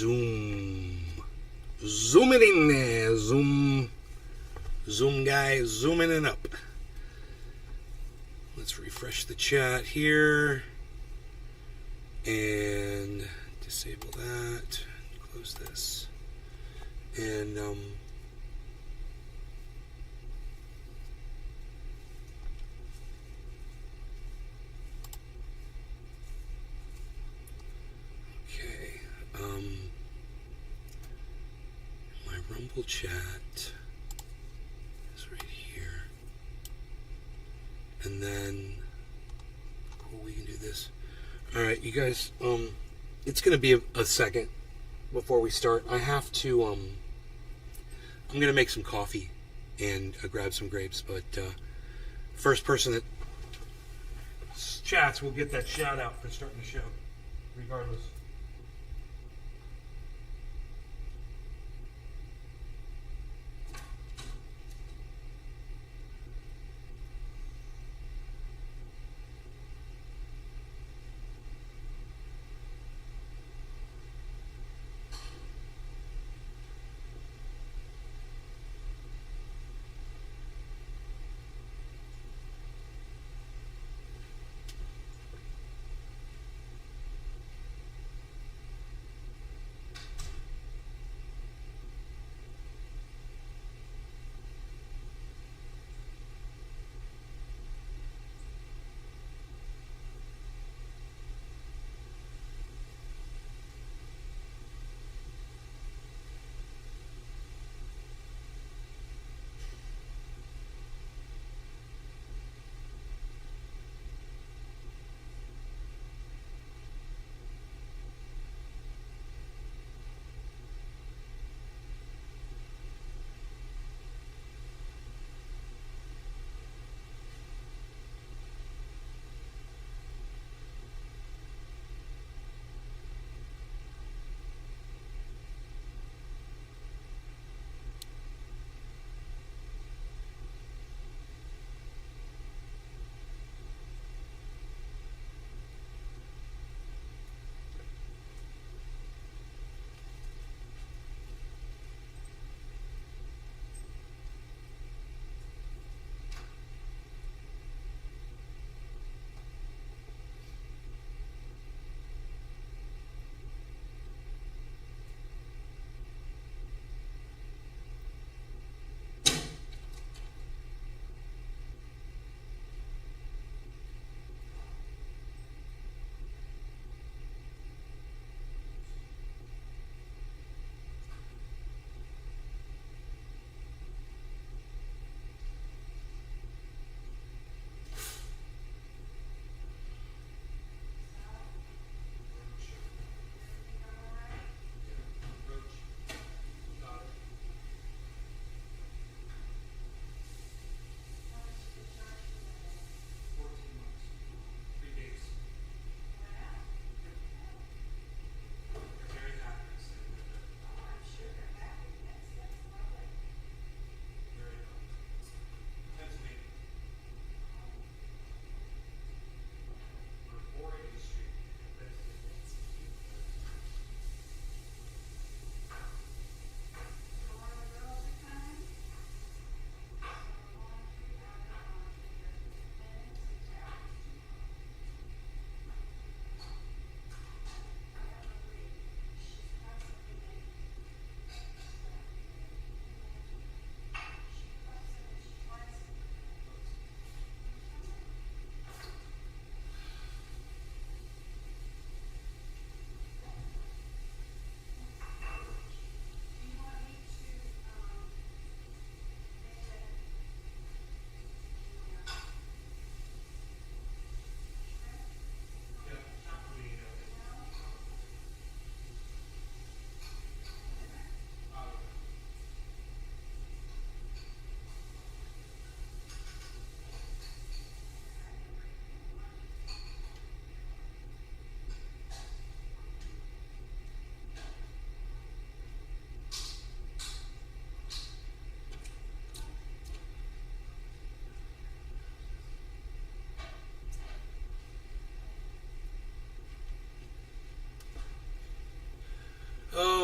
zoom. Zoom it in there. Zoom. Zoom, guys. Zooming it up. Let's refresh the chat here. And disable that. Close this. And, okay. My Rumble chat is right here. And then, cool, we can do this. All right, you guys, it's going to be a second before we start. I have to, I'm going to make some coffee and grab some grapes, but first person that chats will get that shout out for starting the show, regardless.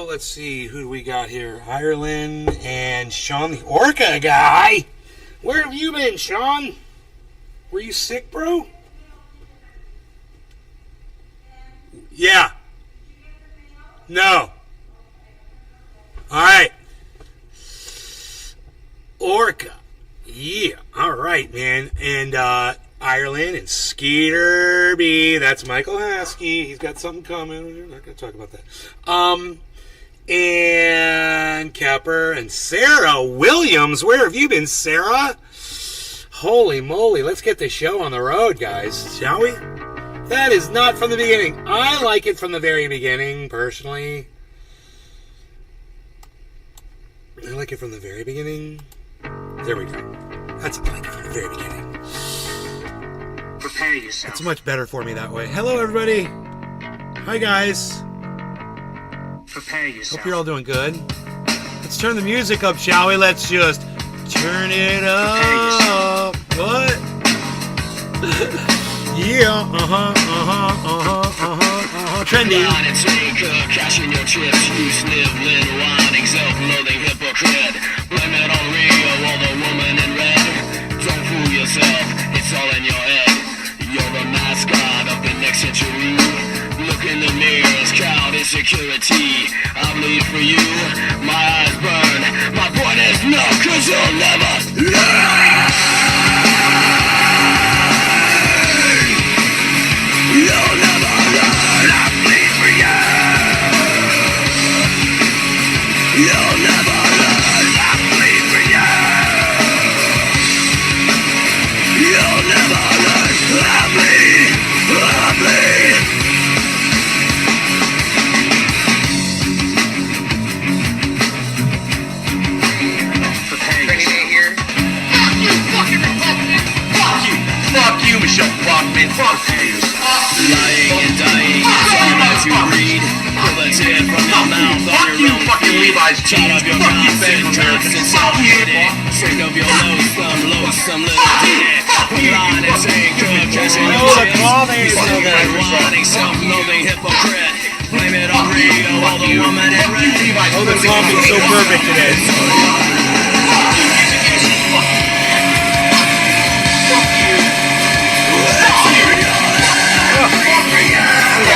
So let's see who we got here. Ireland and Sean the Orca guy. Where have you been, Sean? Were you sick, bro? Yeah. No. Alright. Orca. Yeah. Alright, man. And Ireland and Skeeter B. That's Michael Haskey. He's got something coming. We're not going to talk about that. And Kepper and Sarah Williams. Where have you been, Sarah? Holy moly. Let's get this show on the road, guys. Shall we? That is not from the beginning. I like it from the very beginning, personally. I like it from the very beginning. There we go. That's I like it from the very beginning. Prepare yourself. It's much better for me that way. Hello, everybody. Hi, guys. Prepare yourself. Hope you're all doing good. Let's turn the music up, shall we? Let's just turn it up. What? Yeah. Trendy. Cash in your chips, you sniveling, whining, self-loathing hypocrite. Blame it on Rio or the woman in red. Don't fool yourself, it's all in your head. You're the mascot of the next century. Look in the mirrors, crowd insecurity. I bleed for you, my eyes burn. My point is no, cause you'll never learn. You'll never learn. I bleed for you. You'll never learn. I bleed for you. You'll never learn. I bleed. I bleed. Fuck you, Michelle Bachman. Fuck you. Lying and dying, telling as you read. Pull the tear from your mouth. Fuck you, fucking Levi's jeans. Fuck you, fake Americans. Fuck you. Sick of your loathsome little ditty. Lying and saying good, catching your chips. Whining, self-loathing hypocrite. Blame it on Rio or the woman in red. Oh, the song is so perfect today.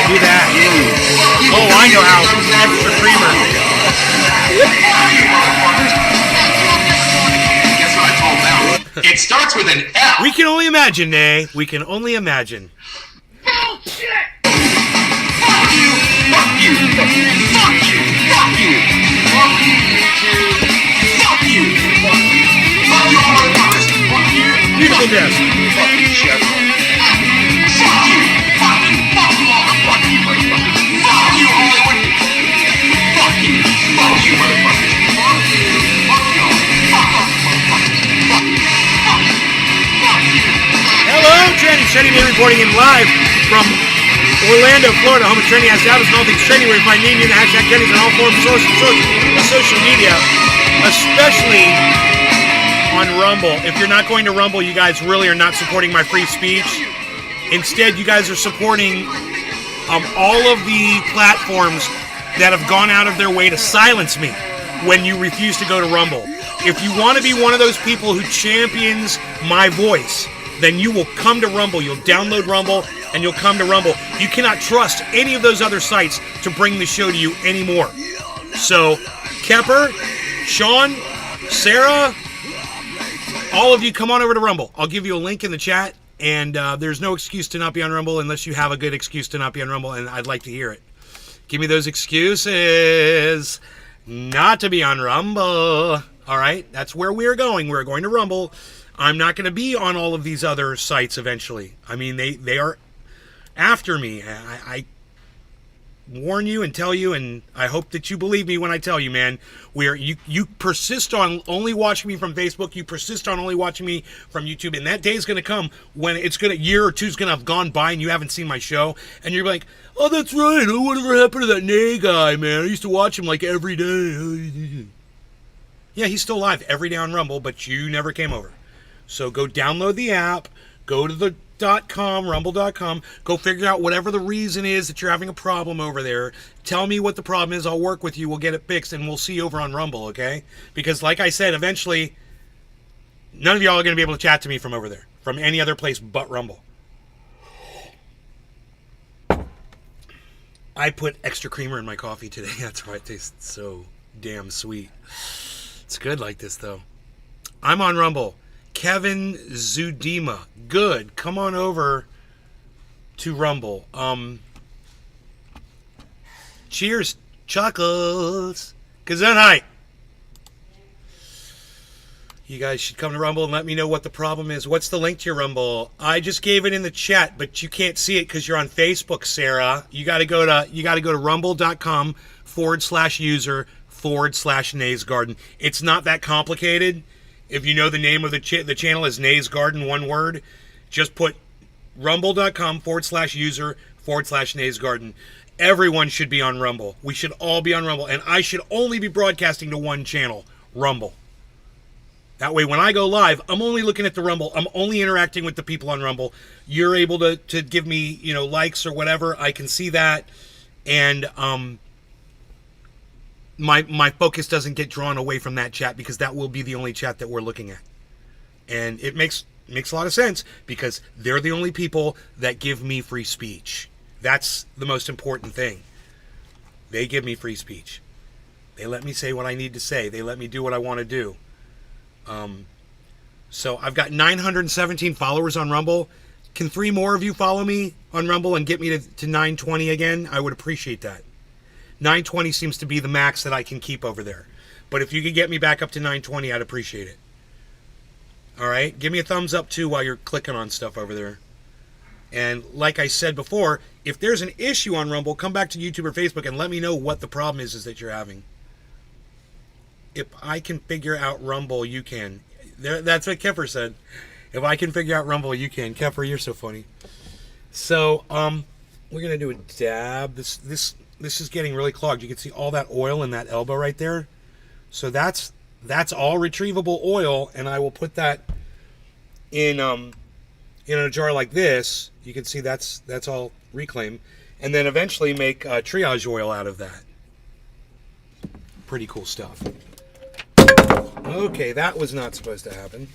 Do that. Oh, I know how. Extra creamer. Guess what I told them? It starts with an F. We can only imagine, Nay. We can only imagine. Bullshit! Fuck you! Fuck you! Fuck you! Fuck you! Fuck you! Fuck you! Fuck you! Fuck you, motherfuckers! Fuck you! Beautiful desk. Fuck you, Chef. Fuck you! Fuck you! Fuck you all! Fuck you, motherfuckers! Fuck you, Hollywood! Fuck you! Fuck you, motherfuckers! Fuck you! Fuck you all! Fuck off, motherfuckers! Fuck you! Fuck you! Fuck you! Hello, Trendy. Trendy May reporting in live from Orlando, Florida, home of Trendy Establishment, all things trendy, where you find me and the hashtag Trendys on all forms of social media, especially on Rumble. If you're not going to Rumble, you guys really are not supporting my free speech. Instead, you guys are supporting all of the platforms that have gone out of their way to silence me when you refuse to go to Rumble. If you want to be one of those people who champions my voice, then you will come to Rumble. You'll download Rumble, and you'll come to Rumble. You cannot trust any of those other sites to bring the show to you anymore. So, Kepper, Sean, Sarah, all of you come on over to Rumble. I'll give you a link in the chat, and there's no excuse to not be on Rumble unless you have a good excuse to not be on Rumble, and I'd like to hear it. Give me those excuses not to be on Rumble. All right? That's where we're going. We're going to Rumble. I'm not going to be on all of these other sites eventually. I mean, they are after me. I warn you and tell you, and I hope that you believe me when I tell you, man. You persist on only watching me from Facebook. You persist on only watching me from YouTube, and that day is going to come when it's going to, year or two is going to have gone by and you haven't seen my show, and you're like, oh, that's right. Oh, whatever happened to that Nay guy, man? I used to watch him like every day. Yeah, he's still live every day on Rumble, but you never came over. So go download the app, go to the rumble.com. Go figure out whatever the reason is that you're having a problem over there. Tell me what the problem is. I'll work with you. We'll get it fixed, and we'll see you over on Rumble, okay? Because like I said, eventually, none of y'all are going to be able to chat to me from over there, from any other place but Rumble. I put extra creamer in my coffee today. That's why it tastes so damn sweet. It's good like this, though. I'm on Rumble. Kevin Zudima. Good. Come on over to Rumble. Cheers. Chuckles. Gesundheit. You guys should come to Rumble and let me know what the problem is. What's the link to your Rumble? I just gave it in the chat, but you can't see it because you're on Facebook, Sarah. You got to go to rumble.com/user/Nays Garden. It's not that complicated. If you know the name of the channel is Nays Garden, one word, just put rumble.com/user/Nays Garden. Everyone should be on Rumble. We should all be on Rumble, and I should only be broadcasting to one channel, Rumble. That way, when I go live, I'm only looking at the Rumble. I'm only interacting with the people on Rumble. You're able to give me, likes or whatever. I can see that. And my focus doesn't get drawn away from that chat because that will be the only chat that we're looking at. And it makes a lot of sense because they're the only people that give me free speech. That's the most important thing. They give me free speech. They let me say what I need to say. They let me do what I want to do. So I've got 917 followers on Rumble. Can 3 more of you follow me on Rumble and get me to 920 again? I would appreciate that. 920 seems to be the max that I can keep over there. But if you could get me back up to 920, I'd appreciate it. All right? Give me a thumbs up, too, while you're clicking on stuff over there. And like I said before, if there's an issue on Rumble, come back to YouTube or Facebook and let me know what the problem is that you're having. If I can figure out Rumble, you can. That's what Keffer said. If I can figure out Rumble, you can. Keffer, you're so funny. So, we're gonna do a dab. This is getting really clogged. You can see all that oil in that elbow right there. So that's all retrievable oil, and I will put that in a jar like this. You can see that's all reclaim, and then eventually make triage oil out of that. Pretty cool stuff. Okay, that was not supposed to happen.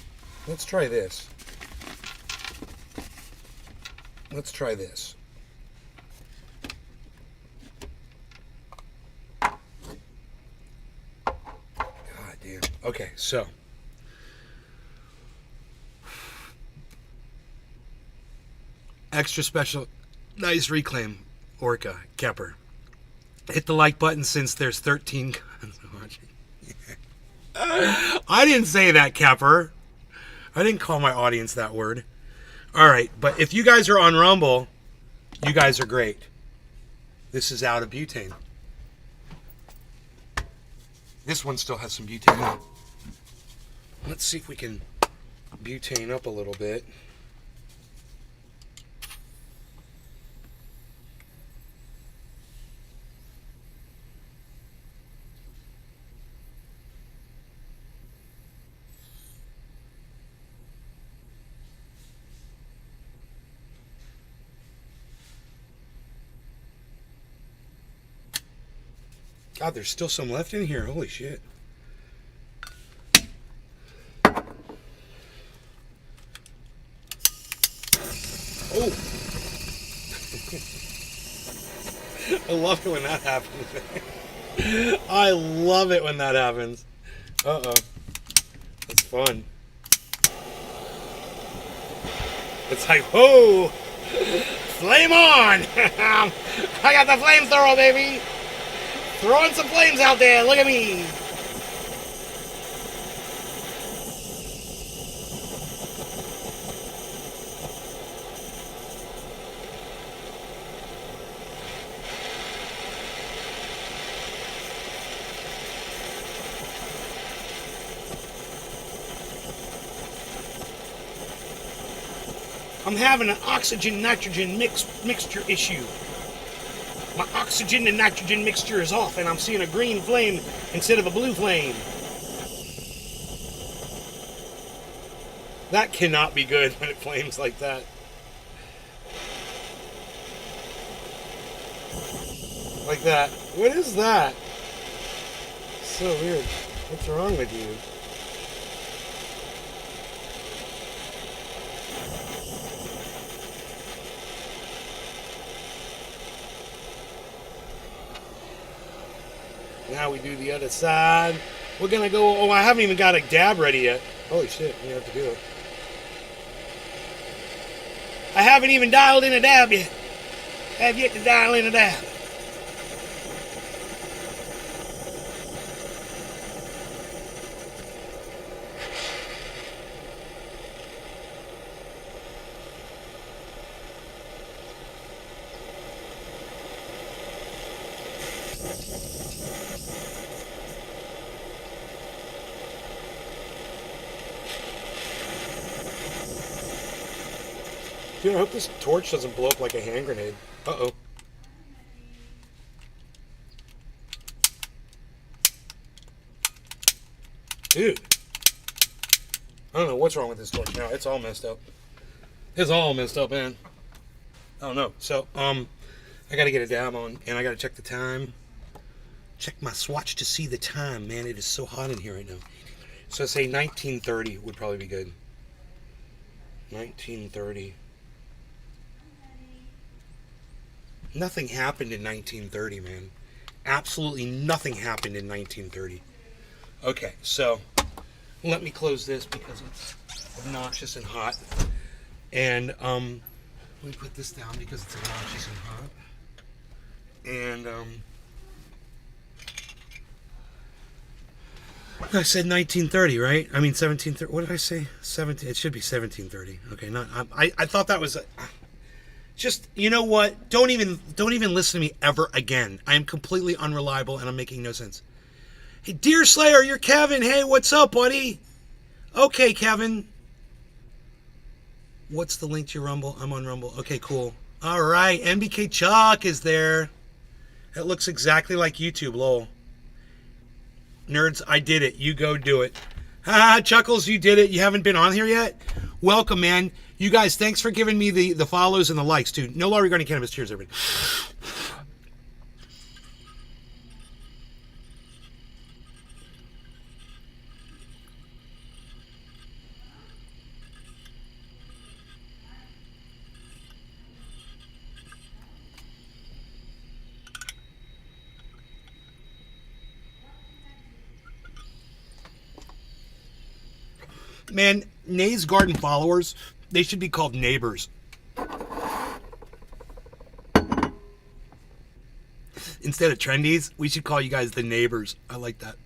Let's try this. God damn. Okay, so. Extra special. Nice reclaim, Orca, Kepper. Hit the like button since there's 13 guns watching. I didn't say that, Kepper. I didn't call my audience that word. Alright, but if you guys are on Rumble, you guys are great. This is out of butane. This one still has some butane in it. Let's see if we can butane up a little bit. God, there's still some left in here. Holy shit. Oh. I love it when that happens. I love it when that happens. Uh-oh. That's fun. It's like, whoa! Flame on! I got the flamethrower, baby! Throwing some flames out there. Look at me. I'm having an oxygen-nitrogen mixture issue. My oxygen and nitrogen mixture is off, and I'm seeing a green flame instead of a blue flame. That cannot be good when it flames like that. Like that. What is that? So weird. What's wrong with you? Now we do the other side. We're gonna go. Oh, I haven't even got a dab ready yet. Holy shit, we have to do it. I haven't even dialed in a dab yet. Have yet to dial in a dab. Dude, I hope this torch doesn't blow up like a hand grenade. Uh-oh. Dude. I don't know what's wrong with this torch now. It's all messed up. It's all messed up, man. I don't know. So, I gotta get a dab on, and I gotta check the time. Check my swatch to see the time, man. It is so hot in here right now. So, say 1930 would probably be good. 1930. Nothing happened in 1930, man. Absolutely nothing happened in 1930. Okay, so let me close this because it's obnoxious and hot. And let me put this down because it's obnoxious and hot. And I said 1930, right? I mean 1730. What did I say? 17. It should be 1730. Okay, not. I thought that was. Just, you know what? Don't even listen to me ever again. I am completely unreliable and I'm making no sense. Hey, Deer Slayer, you're Kevin. Hey, what's up, buddy? Okay, Kevin. What's the link to your Rumble? I'm on Rumble. Okay, cool. All right, NBK Chuck is there. It looks exactly like YouTube, lol. Nerds, I did it. You go do it. Haha, Chuckles, you did it. You haven't been on here yet? Welcome, man. You guys, thanks for giving me the follows and the likes, too. No law regarding cannabis. Cheers, everybody. Man, Nay's Garden followers, they should be called neighbors. Instead of trendies, we should call you guys the neighbors. I like that.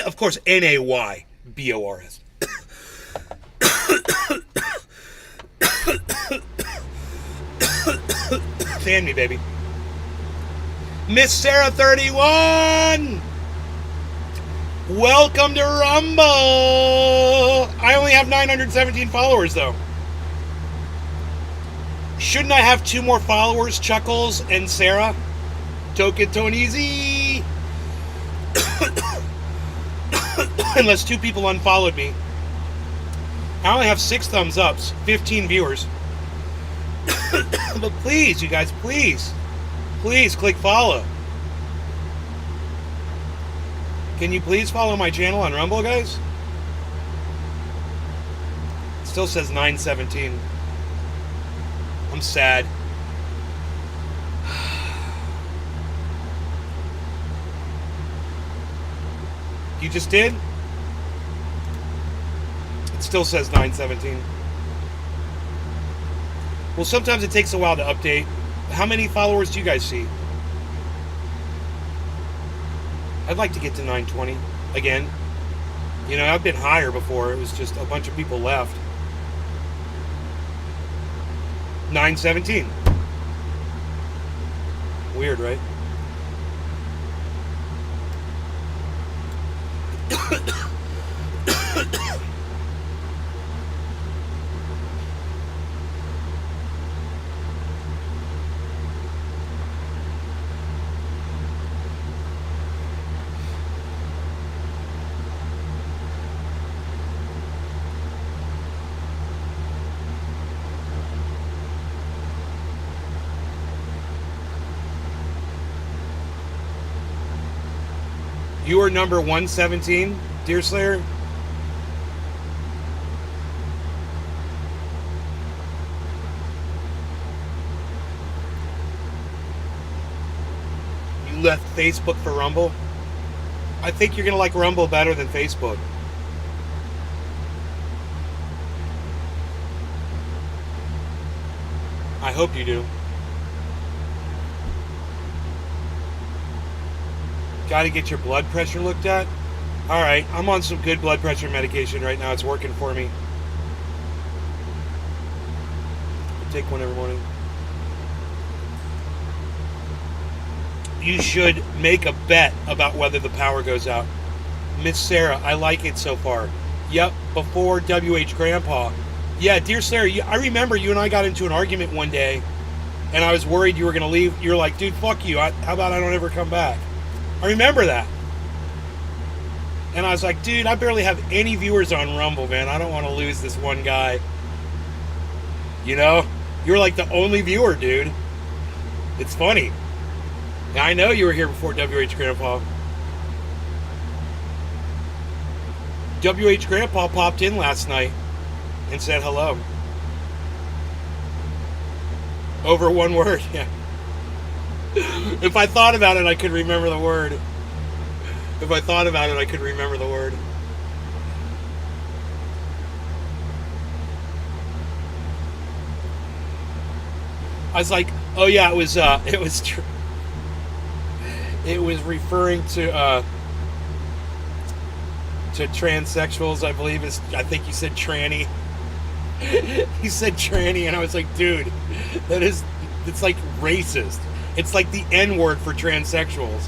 Of course, Naybors. Fan me, baby. Miss Sarah 31! Welcome to Rumble! I only have 917 followers, though. Shouldn't I have 2 more followers, Chuckles and Sarah? Token Tonyzy! Unless 2 people unfollowed me. I only have 6 thumbs ups, 15 viewers. But please, you guys, please click follow. Can you please follow my channel on Rumble, guys? It still says 917. I'm sad. You just did? It still says 917. Well, sometimes it takes a while to update. How many followers do you guys see? I'd like to get to 920 again. You know, I've been higher before. It was just a bunch of people left. 917. Weird, right? You are number 117, Deer Slayer? You left Facebook for Rumble? I think you're going to like Rumble better than Facebook. I hope you do. Got to get your blood pressure looked at? Alright, I'm on some good blood pressure medication right now. It's working for me. I take one every morning. You should make a bet about whether the power goes out. Miss Sarah, I like it so far. Yep, before WH Grandpa. Yeah, Dear Sarah, I remember you and I got into an argument one day, and I was worried you were going to leave. You were like, dude, fuck you. How about I don't ever come back? I remember that. And I was like, dude, I barely have any viewers on Rumble, man. I don't want to lose this one guy. You know? You're like the only viewer, dude. It's funny. I know you were here before WH Grandpa. WH Grandpa popped in last night and said hello. Over one word, yeah. If I thought about it, I could remember the word. If I thought about it, I could remember the word. I was like, oh yeah, it was referring to transsexuals, I believe. I think you said tranny. He said tranny, and I was like, dude, it's like racist. It's like the N-word for transsexuals.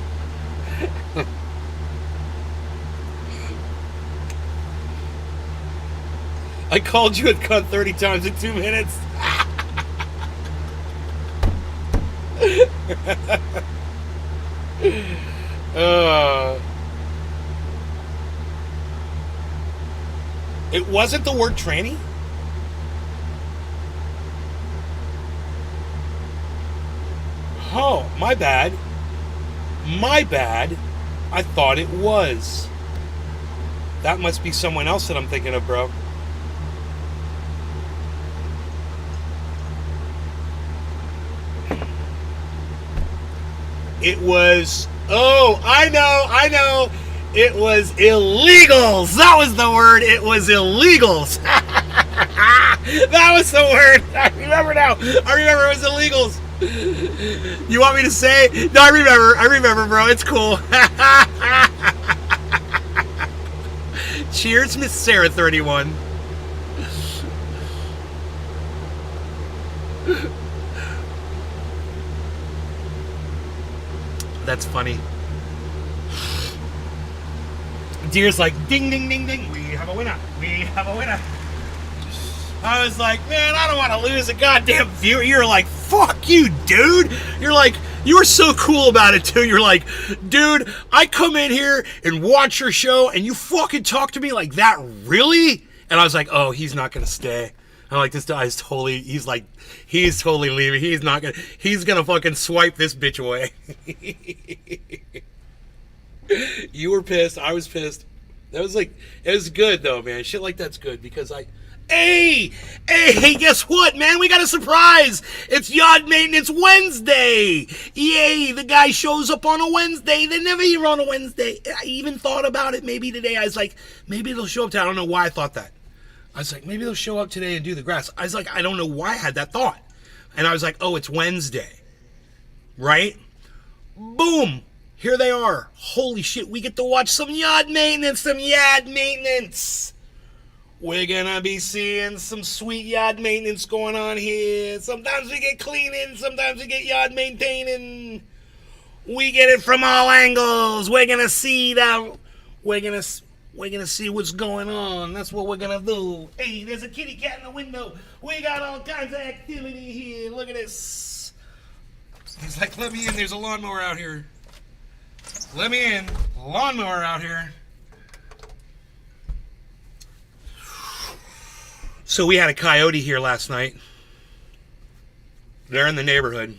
I called you a cunt 30 times in 2 minutes. It wasn't the word tranny? Oh, my bad. My bad. I thought it was. That must be someone else that I'm thinking of, bro. It was... Oh, I know. It was illegals. That was the word. It was illegals. That was the word. I remember now. I remember it was illegals. You want me to say? No, I remember, bro. It's cool. Cheers, Miss Sarah 31. That's funny. Deer's like, ding, ding, ding, ding. We have a winner. We have a winner. I was like, man, I don't want to lose a goddamn viewer. You're like, fuck you, dude. You're like, you were so cool about it, too. You're like, dude, I come in here and watch your show, and you fucking talk to me like that, really? And I was like, oh, he's not going to stay. I'm like, this guy's totally, he's totally leaving. He's going to fucking swipe this bitch away. You were pissed. I was pissed. That was like, it was good, though, man. Shit like that's good because Hey, guess what, man? We got a surprise. It's Yard Maintenance Wednesday. Yay, the guy shows up on a Wednesday. They're never here on a Wednesday. I even thought about it maybe today. I was like, maybe they'll show up today. I don't know why I thought that. I was like, maybe they'll show up today and do the grass. I was like, I don't know why I had that thought. And I was like, oh, it's Wednesday. Right? Boom. Here they are. Holy shit, we get to watch some yard maintenance. We're gonna be seeing some sweet yard maintenance going on here. Sometimes we get cleaning, sometimes we get yard maintaining. We get it from all angles. We're gonna see that. We're gonna see what's going on. That's what we're gonna do. Hey, there's a kitty cat in the window. We got all kinds of activity here. Look at this. He's like, let me in. There's a lawnmower out here. Let me in. Lawnmower out here. So we had a coyote here last night. They're in the neighborhood.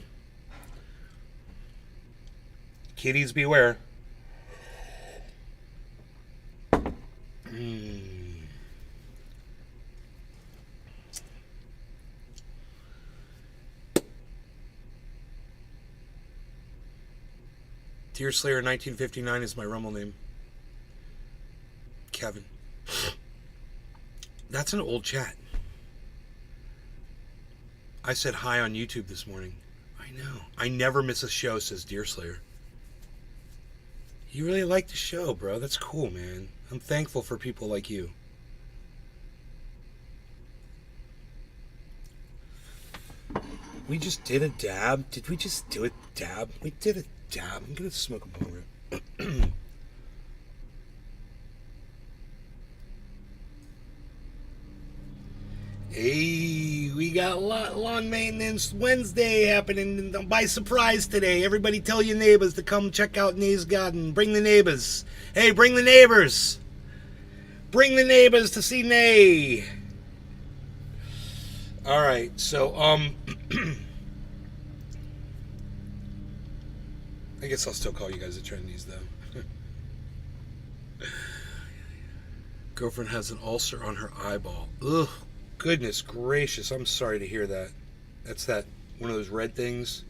Kitties beware. Deer Slayer 1959 is my Rumble name. Kevin. That's an old chat. I said hi on YouTube this morning. I know. I never miss a show, says Deer Slayer. You really like the show, bro. That's cool, man. I'm thankful for people like you. We just did a dab. Did we just do a dab? We did a dab. I'm gonna smoke a bong rip. Hey, we got lawn maintenance Wednesday happening by surprise today. Everybody tell your neighbors to come check out Nay's garden. Bring the neighbors. Hey, bring the neighbors. Bring the neighbors to see Nay. All right, so I guess I'll still call you guys the Trendies though. Girlfriend has an ulcer on her eyeball. Ugh. Goodness gracious, I'm sorry to hear that. That's that one of those red things.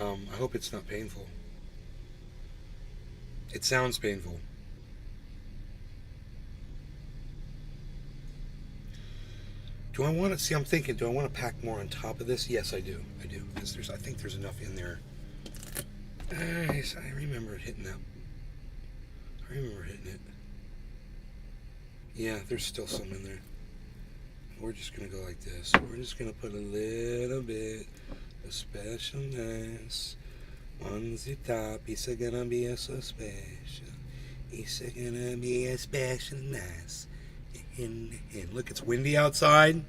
I hope it's not painful. It sounds painful. Do I want to see? I'm thinking. Do I want to pack more on top of this? Yes, I do. I do because I think there's enough in there. I remember hitting that. I remember hitting it. Yeah, there's still some in there. We're just going to go like this. We're just going to put a little bit of specialness on the top. It's going to be a so special. It's going to be a specialness. And look, it's windy outside.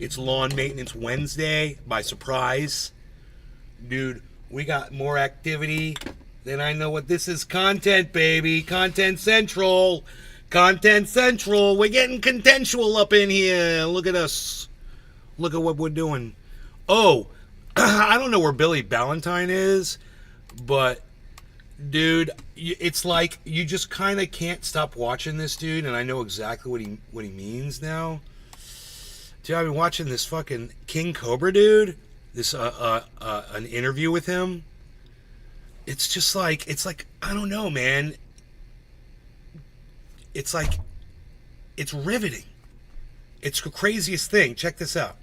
It's Lawn Maintenance Wednesday by surprise. Dude, we got more activity than I know what this is. Content, baby. Content Central. Content Central. We're getting contentual up in here. Look at us. Look at what we're doing. Oh, I don't know where Billy Ballantyne is, but dude, it's like you just kind of can't stop watching this dude, and I know exactly what he means now. Dude, I've been watching this fucking King Cobra dude. This an interview with him. It's just like I don't know, man. It's like, it's riveting. It's the craziest thing. Check this out.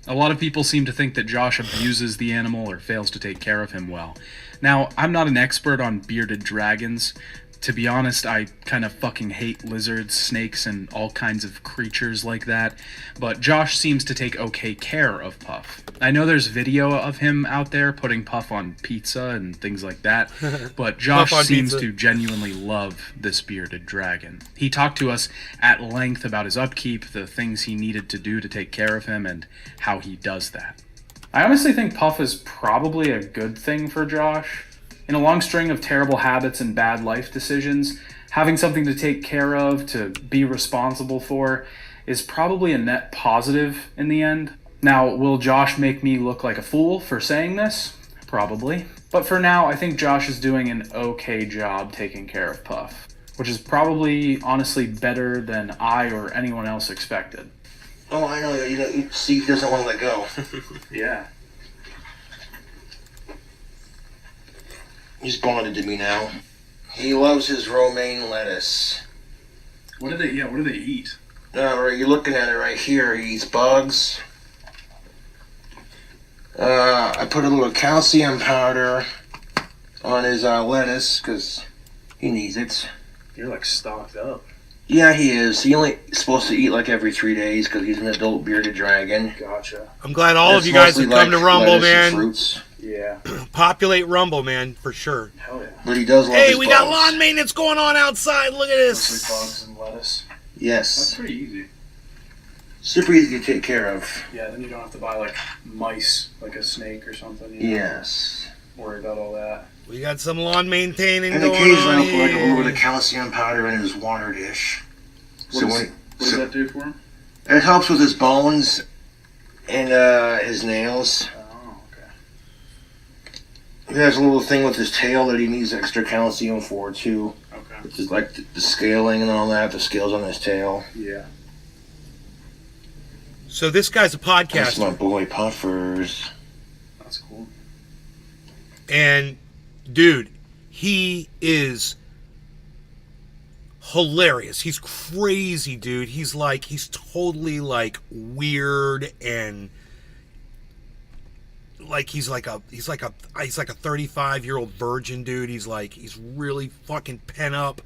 A lot of people seem to think that Josh abuses the animal or fails to take care of him well. Now, I'm not an expert on bearded dragons. To be honest, I kind of fucking hate lizards, snakes, and all kinds of creatures like that. But Josh seems to take okay care of Puff. I know there's video of him out there putting Puff on pizza and things like that, but Josh seems to genuinely love this bearded dragon. He talked to us at length about his upkeep, the things he needed to do to take care of him, and how he does that. I honestly think Puff is probably a good thing for Josh. In a long string of terrible habits and bad life decisions, having something to take care of, to be responsible for, is probably a net positive in the end. Now, will Josh make me look like a fool for saying this? Probably. But for now, I think Josh is doing an okay job taking care of Puff, which is probably, honestly, better than I or anyone else expected. Oh, I know. Steve doesn't want to let go. Yeah. He's bonded to me now. He loves his romaine lettuce. What do they eat? Right, you're looking at it right here. He eats bugs. I put a little calcium powder on his lettuce because he needs it. You're like stocked up. Yeah, he is. He only supposed to eat like every 3 days because he's an adult bearded dragon. Gotcha. I'm glad all of you guys have come to Rumble, man. Fruits. Yeah. Populate Rumble, man, for sure. Hell yeah. But he does love Hey, his we bugs. got lawn maintenance going on outside. Look at Mostly this. bugs and lettuce. Yes. That's pretty easy. Super easy to take care of. Yeah, then you don't have to buy like mice, like a snake or something. Yes. Worry about all that. We got some lawn maintaining And going occasionally on I'll put like a little bit of here. calcium powder in his water dish. What does that do for him? It helps with his bones and his nails. Oh, okay. He has a little thing with his tail that he needs extra calcium for too. Okay. Okay. It's like the scaling and all that, the scales on his tail. Yeah. So this guy's a That's my podcaster, boy Puffers. That's cool. and dude, he is hilarious. He's crazy, dude. He's totally like weird and like he's like a 35-year-old virgin, dude. He's really fucking pent up.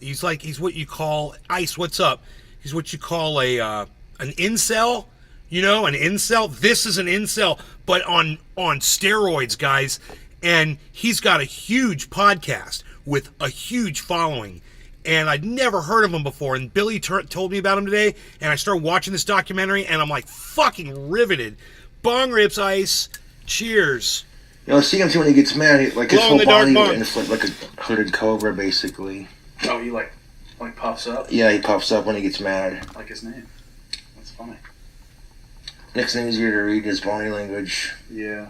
He's what you call Ice. What's up? He's what you call an incel. You know, an incel. This is an incel, but on steroids, guys. And he's got a huge podcast with a huge following. And I'd never heard of him before. And Billy told me about him today. And I started watching this documentary, and I'm like fucking riveted. Bong rips, Ice. Cheers. You know, see him too when he gets mad. His Glow in whole the dark body bong. is like a hooded cobra, basically. Oh, he like puffs up? Yeah, he puffs up when he gets mad. Like his name. That's funny. Next thing easier to read is body language. Yeah.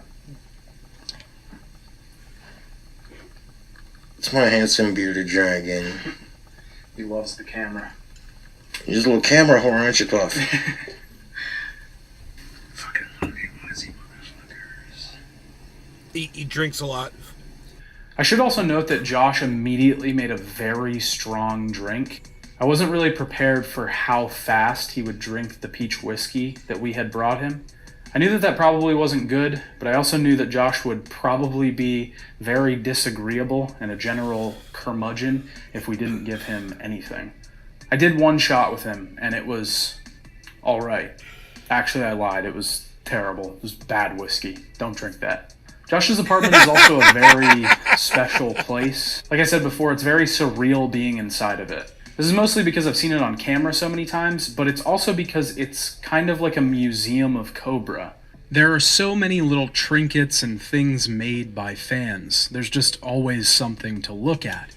It's my handsome bearded dragon. He loves the camera. He's a little camera whore, aren't you, Puff? Fucking hungry, lazy motherfuckers. He drinks a lot. I should also note that Josh immediately made a very strong drink. I wasn't really prepared for how fast he would drink the peach whiskey that we had brought him. I knew that probably wasn't good, but I also knew that Josh would probably be very disagreeable and a general curmudgeon if we didn't give him anything. I did one shot with him, and it was alright. Actually, I lied. It was terrible. It was bad whiskey. Don't drink that. Josh's apartment is also a very special place. Like I said before, it's very surreal being inside of it. This is mostly because I've seen it on camera so many times, but it's also because it's kind of like a museum of Cobra. There are so many little trinkets and things made by fans. There's just always something to look at.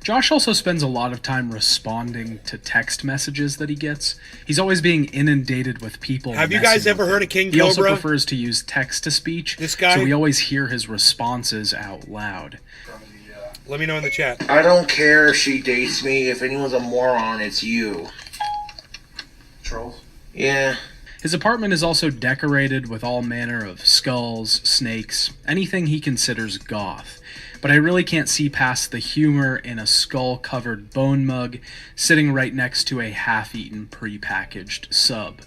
Josh also spends a lot of time responding to text messages that he gets. He's always being inundated with people. Have you guys messing ever with heard him. of King He also Cobra? prefers to use text-to-speech, This guy? so we always hear his responses out loud. Let me know in the chat. I don't care if she dates me. If anyone's a moron, it's you. Trolls? Yeah. His apartment is also decorated with all manner of skulls, snakes, anything he considers goth. But I really can't see past the humor in a skull-covered bone mug sitting right next to a half-eaten pre-packaged sub.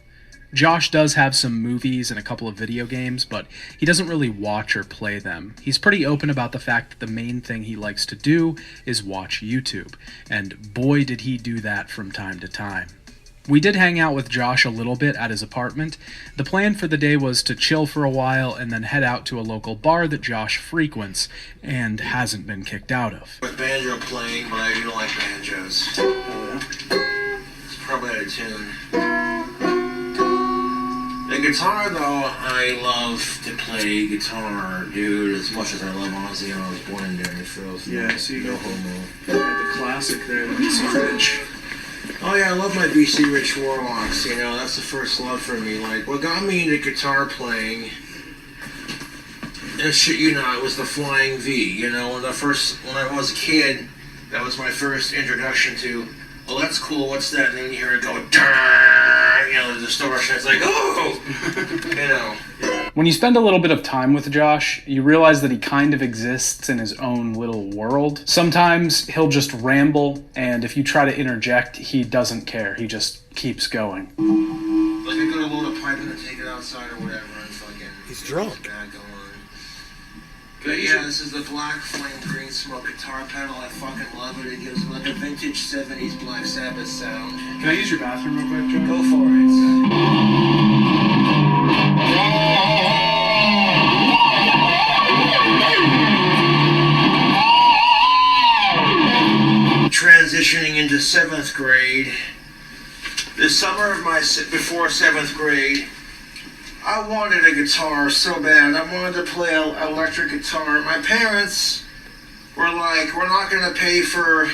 Josh does have some movies and a couple of video games, but he doesn't really watch or play them. He's pretty open about the fact that the main thing he likes to do is watch YouTube, and boy did he do that from time to time. We did hang out with Josh a little bit at his apartment. The plan for the day was to chill for a while and then head out to a local bar that Josh frequents and hasn't been kicked out of. With banjo playing, but I do like banjos. It's probably out of tune. The guitar, though, I love to play guitar, dude, as much as I love Ozzy. I was born during the filth. Yeah, so you no got homo. the classic there, the BC Rich. Oh yeah, I love my BC Rich Warlocks, you know, that's the first love for me. Like, what got me into guitar playing, and shit you know, it was the Flying V, you know, when I was a kid, that was my first introduction to, oh, that's cool, what's that? And then you hear it go, "Darn," you know, the distortion, it's like, oh, you know. When you spend a little bit of time with Josh, you realize that he kind of exists in his own little world. Sometimes he'll just ramble, and if you try to interject, he doesn't care. He just keeps going. Like I go to load a pipe and then take it outside or whatever, and fucking... He's drunk. Bad going on. But yeah, this is the black flame green smoke guitar pedal. I fucking love it. It gives like a vintage 70s Black Sabbath sound. Can I use your bathroom real quick, Joe? Go for it. Transitioning into 7th grade. The summer of before 7th grade, I wanted a guitar so bad. I wanted to play an electric guitar. My parents were like, we're not going to pay for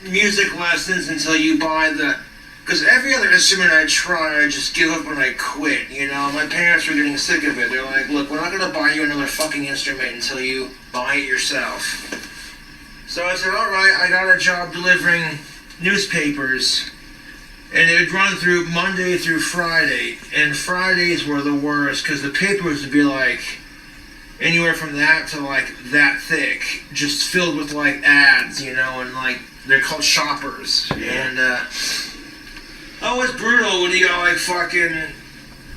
music lessons until you buy the... Because every other instrument I try, I just give up when I quit, you know? My parents were getting sick of it. They're like, look, we're not going to buy you another fucking instrument until you buy it yourself. So I said, all right, I got a job delivering newspapers. And it would run through Monday through Friday. And Fridays were the worst because the papers would be like anywhere from that to like that thick, just filled with like ads, you know, and like they're called shoppers. And oh, it's brutal when you got like fucking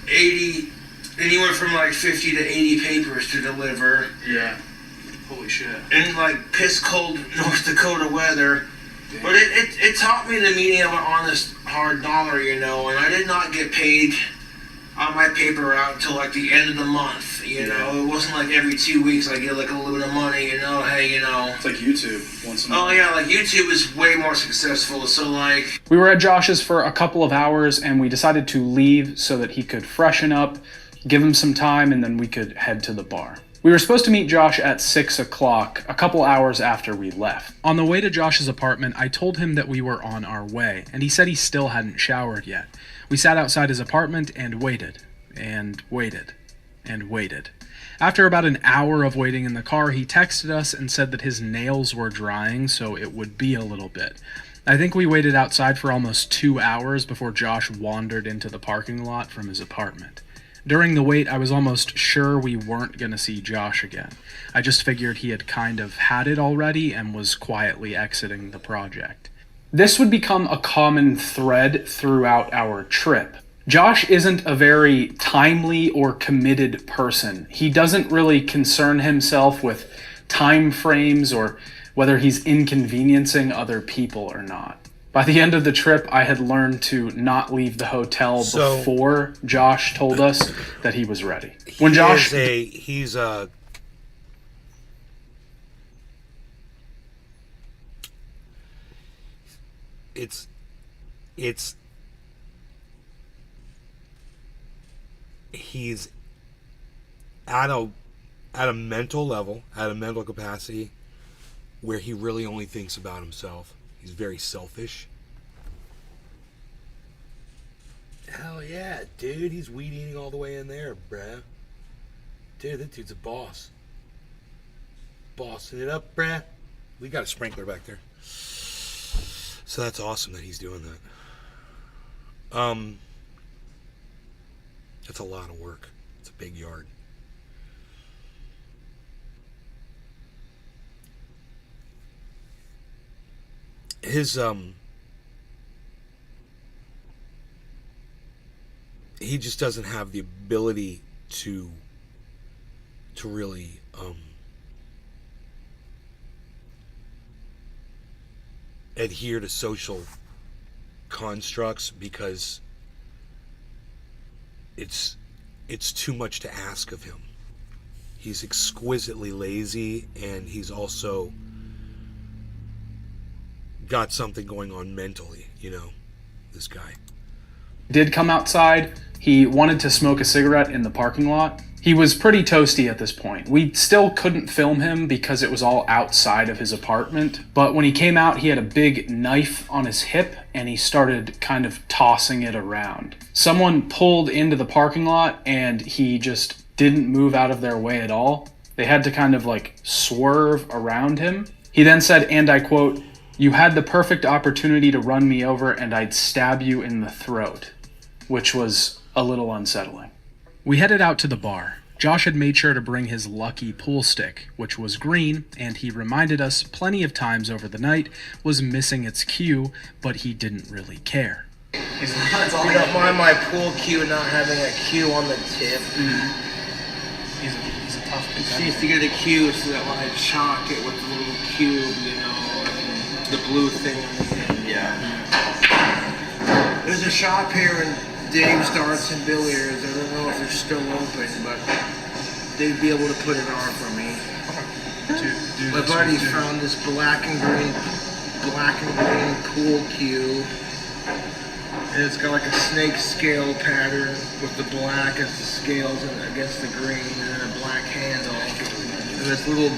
80, anywhere from like 50 to 80 papers to deliver. Yeah. Holy shit. In like piss cold North Dakota weather. But it taught me the meaning of an honest, hard dollar, you know, and I did not get paid on my paper route until like the end of the month, you know. It wasn't like every 2 weeks I get like a little bit of money, you know, hey, you know. It's like YouTube once in a Oh while. yeah, like YouTube is way more successful, so like... We were at Josh's for a couple of hours, and we decided to leave so that he could freshen up, give him some time, and then we could head to the bar. We were supposed to meet Josh at 6 o'clock, a couple hours after we left. On the way to Josh's apartment, I told him that we were on our way, and he said he still hadn't showered yet. We sat outside his apartment and waited, and waited, and waited. After about an hour of waiting in the car, he texted us and said that his nails were drying, so it would be a little bit. I think we waited outside for almost 2 hours before Josh wandered into the parking lot from his apartment. During the wait, I was almost sure we weren't going to see Josh again. I just figured he had kind of had it already and was quietly exiting the project. This would become a common thread throughout our trip. Josh isn't a very timely or committed person. He doesn't really concern himself with time frames or whether he's inconveniencing other people or not. By the end of the trip, I had learned to not leave the hotel before Josh told us that he was ready. When Josh... He's at a mental level, at a mental capacity where he really only thinks about himself. He's very selfish. Hell yeah, dude. He's weed eating all the way in there, bruh. Dude, that dude's a boss. Bossing it up, bruh. We got a sprinkler back there. So that's awesome that he's doing that. That's a lot of work. It's a big yard. His he just doesn't have the ability to really adhere to social constructs because it's too much to ask of him. He's exquisitely lazy, and he's also got something going on mentally, you know, this guy. Did come outside. He wanted to smoke a cigarette in the parking lot. He was pretty toasty at this point. We still couldn't film him because it was all outside of his apartment, but when he came out, he had a big knife on his hip and he started kind of tossing it around. Someone pulled into the parking lot and he just didn't move out of their way at all. They had to kind of like swerve around him. He then said, and I quote, "You had the perfect opportunity to run me over and I'd stab you in the throat," which was a little unsettling. We headed out to the bar. Josh had made sure to bring his lucky pool stick, which was green, and he reminded us plenty of times over the night was missing its cue, but he didn't really care. You don't mind my pool cue not having a cue on the tip. He's a tough She competitor. needs to get a cue so that when I chalk it with the little cube, you know, the blue thing on the end. Yeah. There's a shop here in Dave's Darts and Billiards. I don't know if they're still open, but they'd be able to put it on for me. My buddy found this black and green pool cue. And it's got like a snake scale pattern with the black as the scales and against the green, and then a black handle. And this little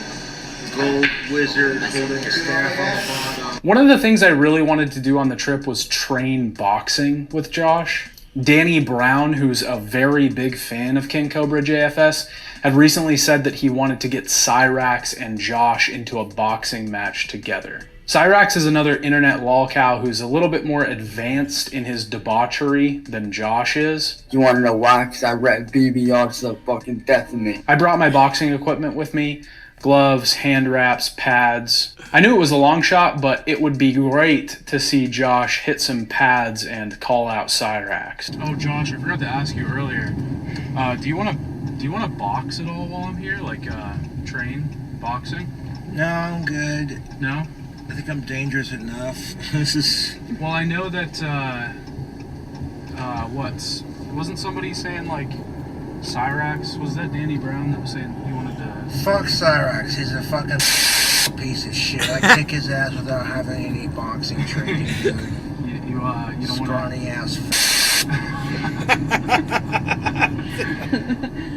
gold wizard holding a staff on the bottom. One of the things I really wanted to do on the trip was train boxing with Josh. Danny Brown, who's a very big fan of King Cobra JFS, had recently said that he wanted to get Cyrax and Josh into a boxing match together. Cyrax is another internet lolcow who's a little bit more advanced in his debauchery than Josh is. You wanna know why? Cause I rap BBR to the fucking death of me. I brought my boxing equipment with me. Gloves, hand wraps, pads. I knew it was a long shot, but it would be great to see Josh hit some pads and call out Cyrax. Oh, Josh, I forgot to ask you earlier. Do you want to box at all while I'm here? Like, train boxing? No, I'm good. No? I think I'm dangerous enough. This is... Well, I know that, wasn't somebody saying, like, Cyrax? Was that Danny Brown that was saying he wanted to... Fuck Cyrax, he's a fucking piece of shit. I kick his ass without having any boxing training, dude. You don't want to... Scrawny ass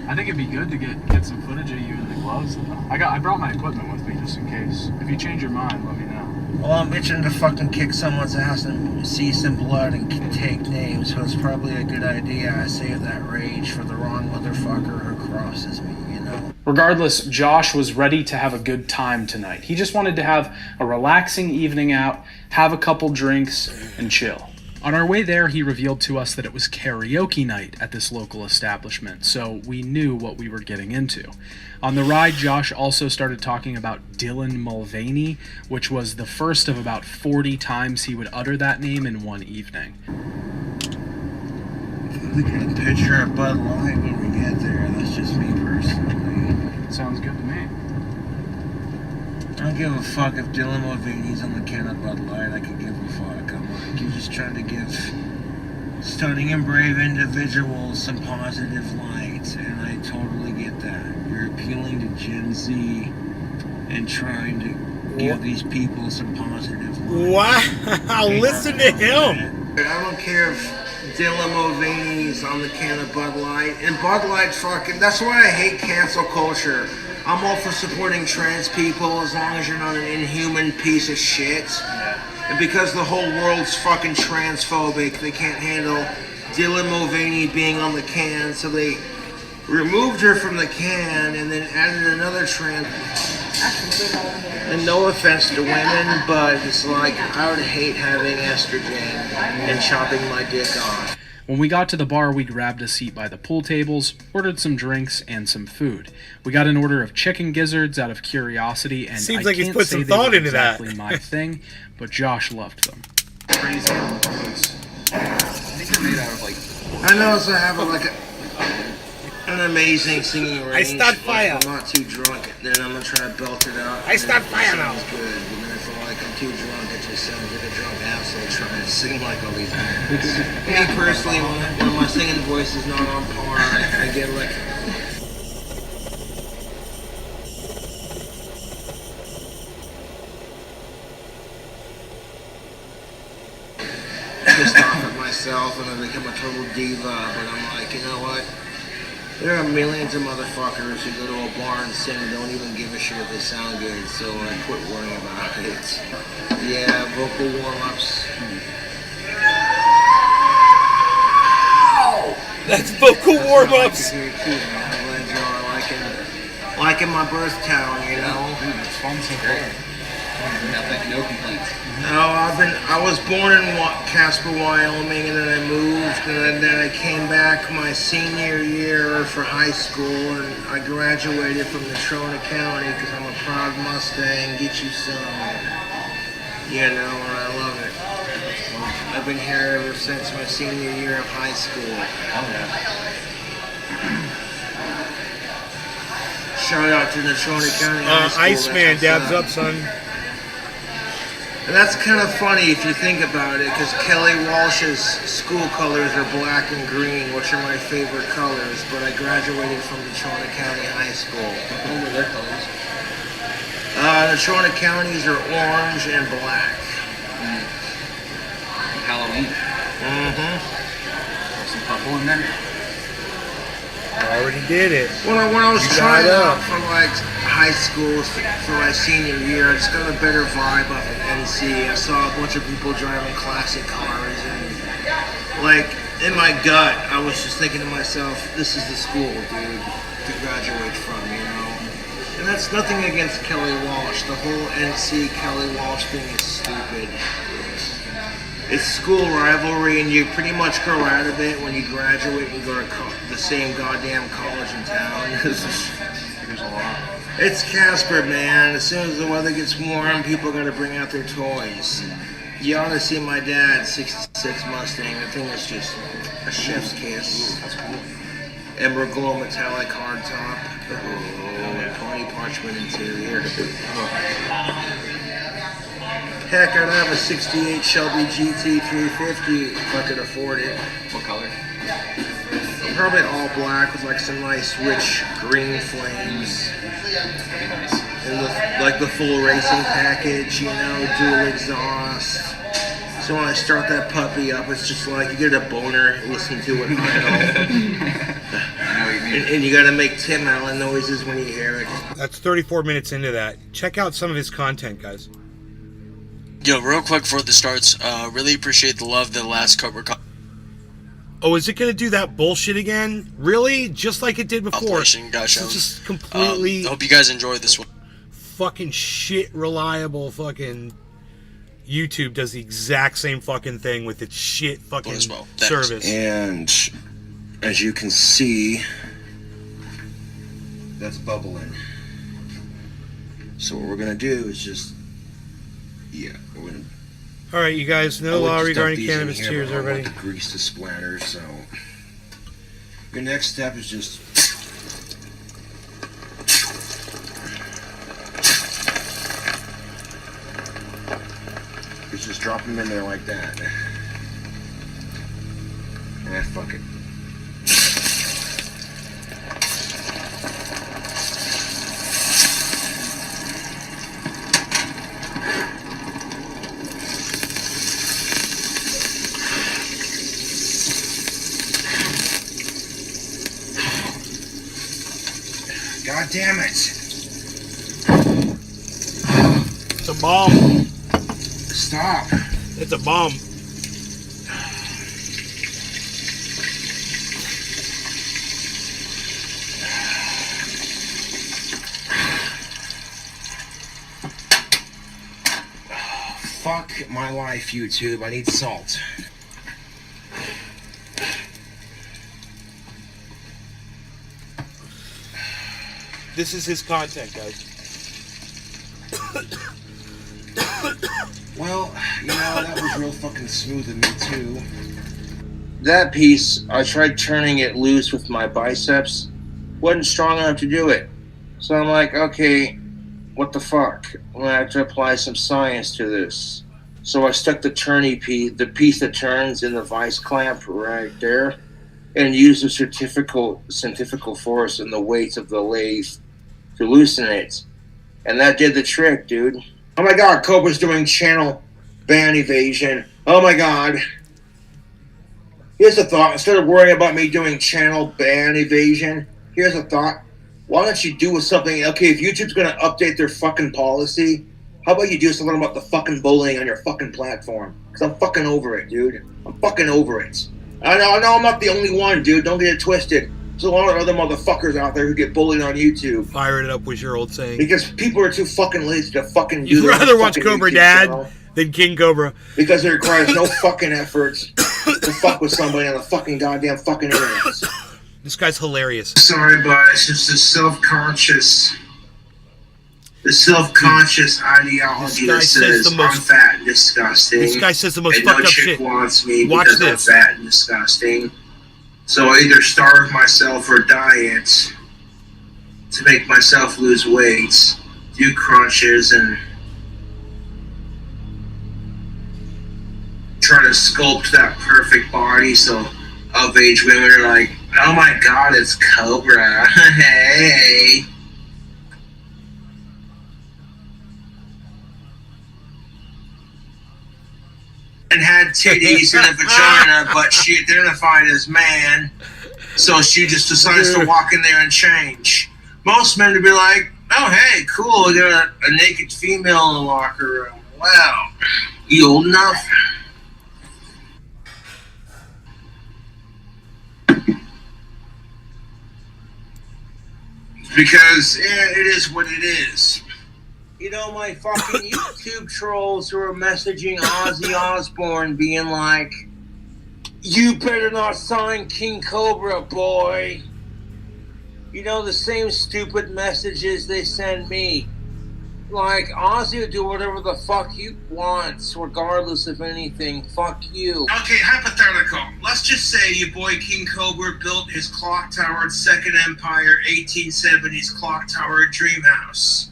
I think it'd be good to get some footage of you in the gloves, though. I brought my equipment with me just in case. If you change your mind, let me know. Well, I'm itching to fucking kick someone's ass and see some blood and take names, so it's probably a good idea I save that rage for the wrong motherfucker who crosses me, you know? Regardless, Josh was ready to have a good time tonight. He just wanted to have a relaxing evening out, have a couple drinks, and chill. On our way there, he revealed to us that it was karaoke night at this local establishment, so we knew what we were getting into. On the ride, Josh also started talking about Dylan Mulvaney, which was the first of about 40 times he would utter that name in one evening. We get a picture of Bud Light when we get there. That's just me personally. Sounds good to me. I don't give a fuck if Dylan Mulvaney's on the can of Bud Light. I could give a fuck. I'm like, you're just trying to give stunning and brave individuals some positive light, and I totally get that. You're appealing to Gen Z and trying to give these people some positive light. Wow, listen to him. I don't care if Dylan Mulvaney's on the can of Bud Light, and Bud Light fucking, that's why I hate cancel culture. I'm all for supporting trans people as long as you're not an inhuman piece of shit. And because the whole world's fucking transphobic, they can't handle Dylan Mulvaney being on the can, so they removed her from the can and then added another trans. And no offense to women, but it's like I would hate having estrogen and chopping my dick off. When we got to the bar, we grabbed a seat by the pool tables, ordered some drinks, and some food. We got an order of chicken gizzards out of curiosity, and Seems I like he's can't put say some they thought were into that. exactly my thing, but Josh loved them. Crazy. I think they're made out of like. I know, so I have an amazing singing range. I start fire. If I'm not too drunk, then I'm gonna try to belt it out. I start fire now. Sounds good. And then if I'm too drunk, it just sounds like a drunk asshole trying to sing like all these guys. Me personally, when my singing voice is not on par, I get like. Pissed off at myself and I become a total diva, but I'm like, you know what? There are millions of motherfuckers who go to a bar and sing and don't even give a shit if they sound good, so I quit worrying about it. Yeah, vocal warm-ups. That's vocal warm-ups. I'm glad y'all are liking my birth town, you know? It's fun so far. No complaints. No, I was born in Casper, Wyoming, and then I moved, and then I came back my senior year for high school, and I graduated from Natrona County because I'm a proud Mustang. Get you some, you know, and I love it. I've been here ever since my senior year of high school. Oh yeah. Shout out to Natrona County High School. Iceman that's what's dabs up, son. And that's kind of funny if you think about it, because Kelly Walsh's school colors are black and green, which are my favorite colors, but I graduated from Natrona County High School. What were their colors? Natrona Counties are orange and black. Halloween. Mm-hmm. There's some purple in there. I already did it. When I was You trying got out up. for like high school for my senior year, I just got a better vibe up at NC. I saw a bunch of people driving classic cars, and like in my gut, I was just thinking to myself, this is the school, dude, to graduate from, you know? And that's nothing against Kelly Walsh. The whole NC Kelly Walsh thing is stupid. It's school rivalry, and you pretty much grow out of it when you graduate and go to the same goddamn college in town. There's a lot. It's Casper, man. As soon as the weather gets warm, people gotta bring out their toys. You ought to see my dad's 66 Mustang. The thing is just a chef's kiss. That's cool. Emerald glow metallic hardtop. Oh, and pony parchment interior. Heck, I'd have a 68 Shelby GT 350 if I could afford it. What color? Probably all black with like some nice rich green flames. Pretty nice. And like the full racing package, you know, dual exhaust. So when I start that puppy up, it's just like you get a boner listening to it idle. I know what you mean. And you gotta make Tim Allen noises when you hear it. That's 34 minutes into that. Check out some of his content, guys. Yo, real quick before this starts, really appreciate the love the last Cobra Oh, is it going to do that bullshit again? Really? Just like it did before? compilation got shown. It's just completely I hope you guys enjoy this one. fucking shit reliable fucking YouTube does the exact same fucking thing with its shit fucking As well. Thanks. service. And as you can see, that's bubbling. So what we're gonna do is just, we're gonna. All right, you guys, no law regarding cannabis. Cheers, everybody. I want the grease to splatter. So your next step is just. Just drop them in there like that. Fuck it. God damn it. It's a bomb. Stop. It's a bomb. Fuck my life, YouTube. I need salt. This is his content, guys. Well, you know, that was real fucking smooth of me, too. That piece, I tried turning it loose with my biceps. Wasn't strong enough to do it. So I'm like, okay, what the fuck? I'm gonna have to apply some science to this. So I stuck the the piece that turns in the vice clamp right there, and used the centrifugal force and the weights of the lathe to loosen it. And that did the trick, dude. Oh my god, Cobra's doing channel ban evasion. Oh my god. Here's a thought. Instead of worrying about me doing channel ban evasion, here's a thought. Why don't you do something? Okay, if YouTube's going to update their fucking policy, how about you do something about the fucking bullying on your fucking platform? Because I'm fucking over it, dude. I'm fucking over it. I know I'm not the only one, dude. Don't get it twisted. There's a lot of other motherfuckers out there who get bullied on YouTube. Fire it up was your old saying. Because people are too fucking lazy to fucking do You'd their rather own watch fucking Cobra YouTube Dad channel. than King Cobra. Because it requires no fucking effort to fuck with somebody on the fucking goddamn fucking internet. This guy's hilarious. Sorry, but it's just the self-conscious ideology This guy that says says the most- I'm fat and disgusting. This guy says the most and fucked no up chick shit. wants me Watch because this. I'm fat and disgusting. So I either starve myself or diet to make myself lose weight, do crunches, and try to sculpt that perfect body so of age women are like, oh my god, it's Cobra. Hey. And had titties and a vagina, but she identified as man, so she just decides to walk in there and change. Most men would be like, oh hey, cool, we got a naked female in the locker room. Wow, you old enough? because it is what it is. You know, my fucking YouTube trolls who are messaging Ozzy Osbourne being like, you better not sign King Cobra, boy. You know, the same stupid messages they send me. Like, Ozzy will do whatever the fuck he wants, regardless of anything. Fuck you. Okay, hypothetical. Let's just say your boy King Cobra built his clock tower at Second Empire, 1870s clock tower at Dreamhouse.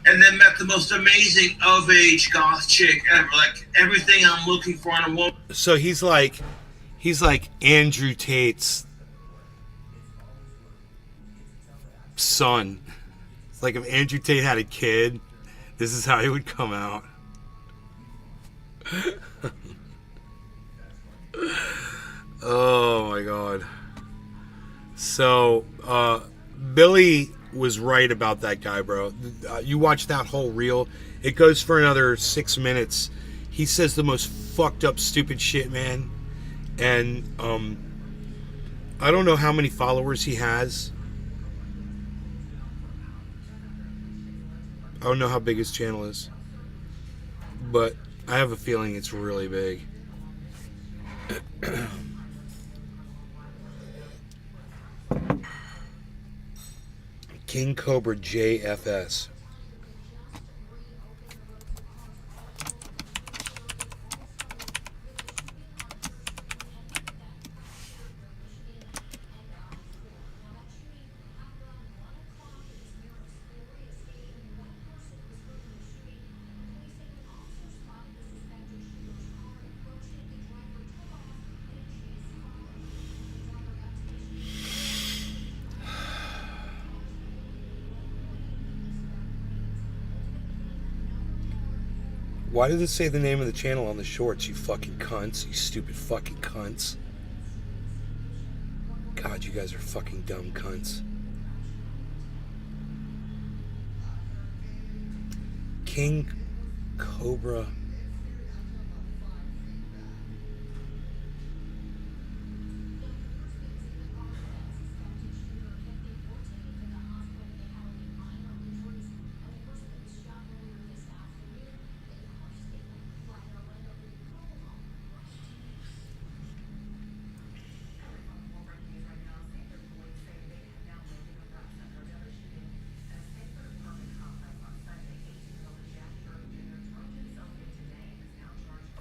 And then met the most amazing of-age goth chick ever. Like, everything I'm looking for in a woman. So he's like Andrew Tate's son. It's like if Andrew Tate had a kid, this is how he would come out. Oh my god. So, Billy was right about that guy, bro. You watch that whole reel, it goes for another 6 minutes. He says the most fucked up, stupid shit, man. And, I don't know how many followers he has. I don't know how big his channel is, but I have a feeling it's really big. King Cobra JFS. Why does it say the name of the channel on the shorts, you fucking cunts? You stupid fucking cunts. God, you guys are fucking dumb cunts. King Cobra.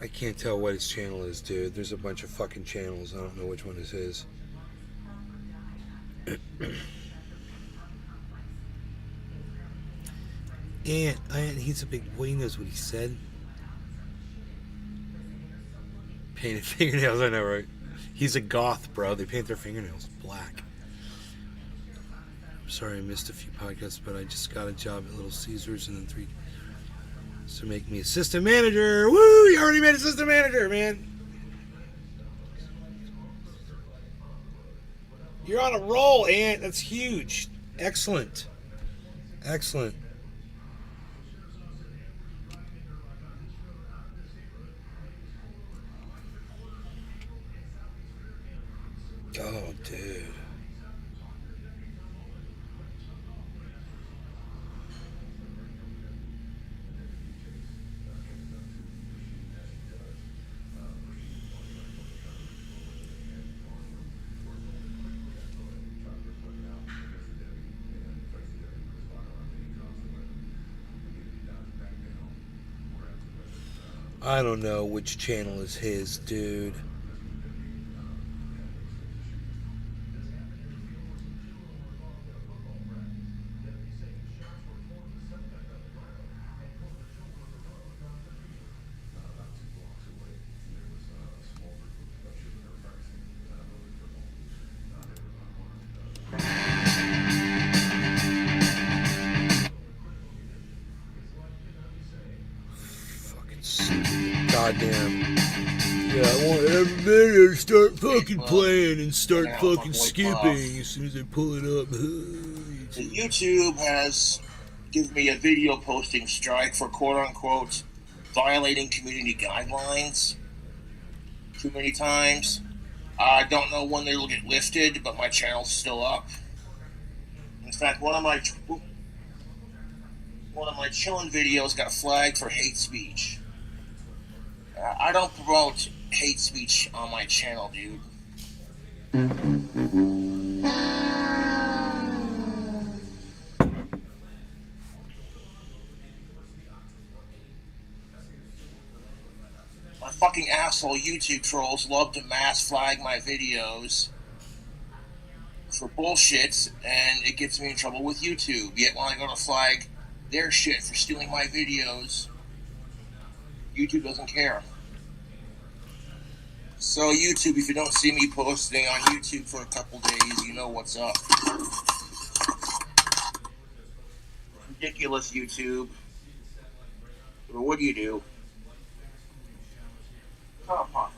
I can't tell what his channel is, dude. There's a bunch of fucking channels. I don't know which one is his. And he's a big boy. He knows what he said. Painted fingernails, I know, right? He's a goth, bro. They paint their fingernails black. I'm sorry I missed a few podcasts, but I just got a job at Little Caesars and then 3... So make me assistant manager. Woo! You already made assistant manager, man. You're on a roll, Ant. That's huge. Excellent. Excellent. Oh, dude. I don't know which channel is his, dude. Goddamn. Yeah, I want everybody to start fucking playing and start fucking skipping as soon as they pull it up. YouTube has given me a video posting strike for quote-unquote violating community guidelines too many times. I don't know when they will get lifted, but my channel's still up. fact, one of my chillin' videos got flagged for hate speech. I don't promote hate speech on my channel, dude. My fucking asshole YouTube trolls love to mass flag my videos for bullshit, and it gets me in trouble with YouTube. Yet when I go to flag their shit for stealing my videos, YouTube doesn't care. So YouTube, if you don't see me posting on YouTube for a couple days, you know what's up. Ridiculous, YouTube. But what do you do? Top poppers.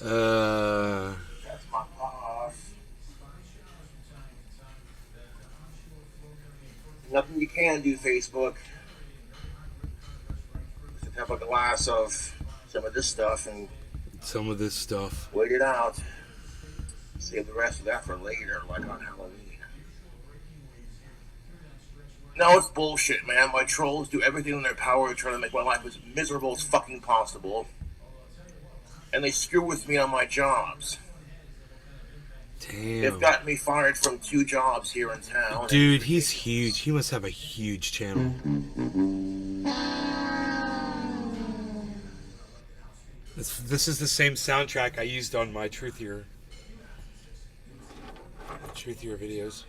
That's my boss. Nothing you can do, Facebook. Just have a glass of some of this stuff and Some of this stuff. wait it out. Save the rest of that for later, like on Halloween. No, it's bullshit, man. My trolls do everything in their power to try to make my life as miserable as fucking possible. And they screw with me on my jobs. Damn. They've gotten me fired from 2 jobs here in town. Dude, he's huge. He must have a huge channel. This is the same soundtrack I used on my Truthier videos.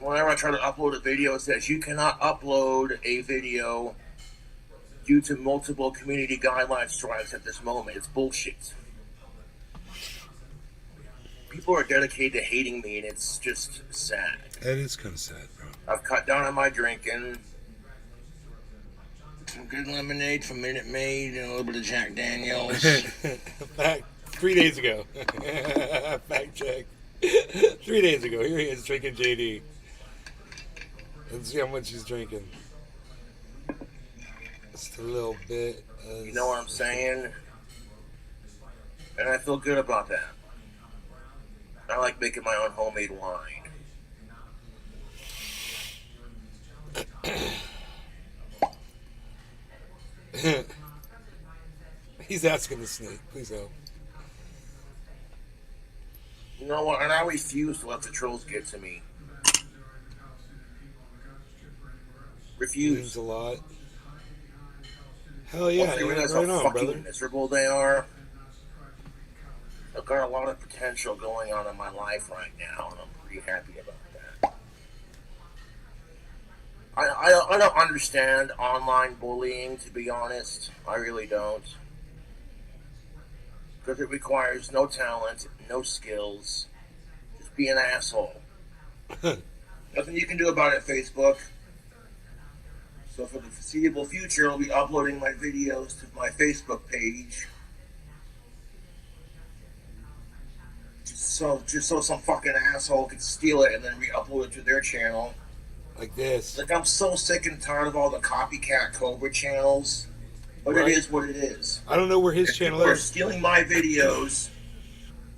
Whenever I try to upload a video, it says you cannot upload a video due to multiple community guideline strikes at this moment. It's bullshit. People are dedicated to hating me, and it's just sad. That is kind of sad, bro. I've cut down on my drinking. Some good lemonade from Minute Maid and a little bit of Jack Daniels. Fact, 3 days ago. Fact check. 3 days ago, here he is drinking JD. Let's see how much he's drinking. Just a little bit. You know what I'm saying? And I feel good about that. I like making my own homemade wine. He's asking the snake. Please help. You know what? And I refuse to let the trolls get to me. Means Refuse. a lot. Hell yeah, Once they yeah, realize right how on, fucking brother. miserable they are. I've got a lot of potential going on in my life right now, and I'm pretty happy about that. I don't understand online bullying, to be honest. I really don't. Because it requires no talent, no skills. Just be an asshole. Nothing you can do about it, Facebook. So for the foreseeable future, I'll be uploading my videos to my Facebook page. Just so some fucking asshole can steal it and then re-upload it to their channel. Like this. Like, I'm so sick and tired of all the copycat Cobra channels. But Right. it is what it is. I don't know where his If channel people are is. stealing my videos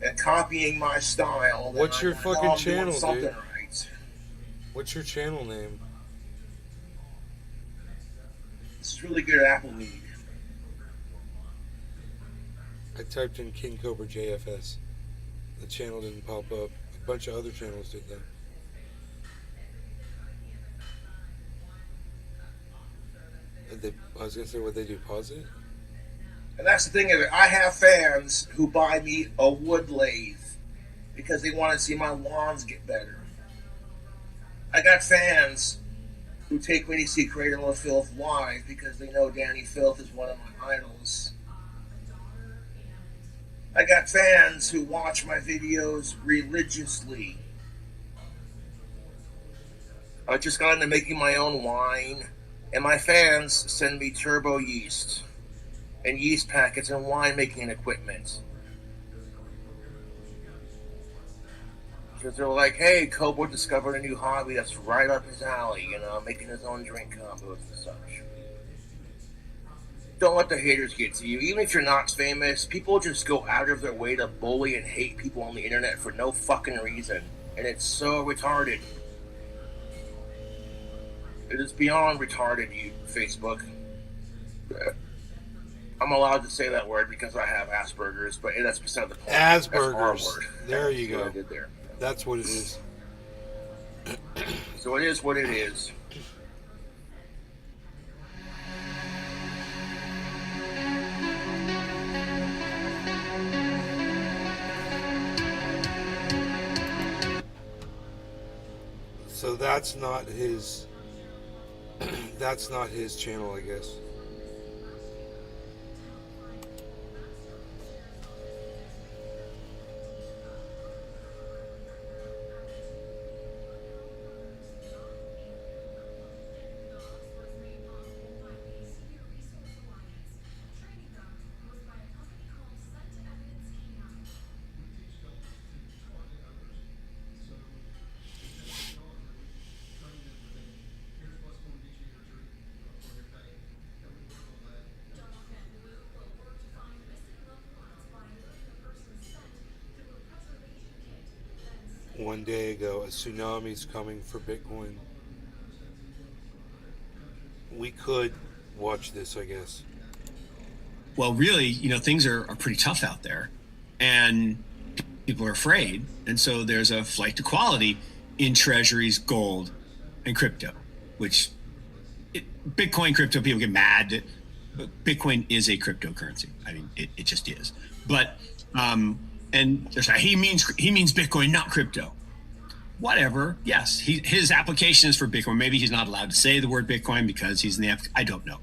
and copying my style, then What's your I know fucking I'm doing channel, something dude? right. What's your channel name? This is really good Appleweed. I typed in King Cobra JFS. The channel didn't pop up. A bunch of other channels did that. I was gonna say what they do. Pause it. And that's the thing of it. I have fans who buy me a wood lathe because they want to see my lawns get better. I got fans who take me to see Cradle of Filth live because they know Danny Filth is one of my idols. I got fans who watch my videos religiously. I just got into making my own wine, and my fans send me turbo yeast and yeast packets and winemaking equipment. Because they're like, hey, Cobra discovered a new hobby that's right up his alley, you know, making his own drink combos and such. don't let the haters get to you. Even if you're not famous, people just go out of their way to bully and hate people on the internet for no fucking reason. And it's so retarded. It is beyond retarded, you Facebook. I'm allowed to say that word because I have Asperger's, but that's beside the point. That's our Asperger's. word. There you That's what go. I did there. That's what it is. So it is what it is. So that's not his. That's not his channel, I guess. One day ago, a tsunami's coming for Bitcoin. We could watch this, I guess. Well, really, you know, things are pretty tough out there, and people are afraid, and so there's a flight to quality in treasuries, gold, and crypto. Bitcoin, crypto, people get mad. But Bitcoin is a cryptocurrency. I mean, it just is. But and they're saying he means Bitcoin, not crypto. Whatever. Yes, his application is for Bitcoin. Maybe he's not allowed to say the word Bitcoin because he's in the I don't know.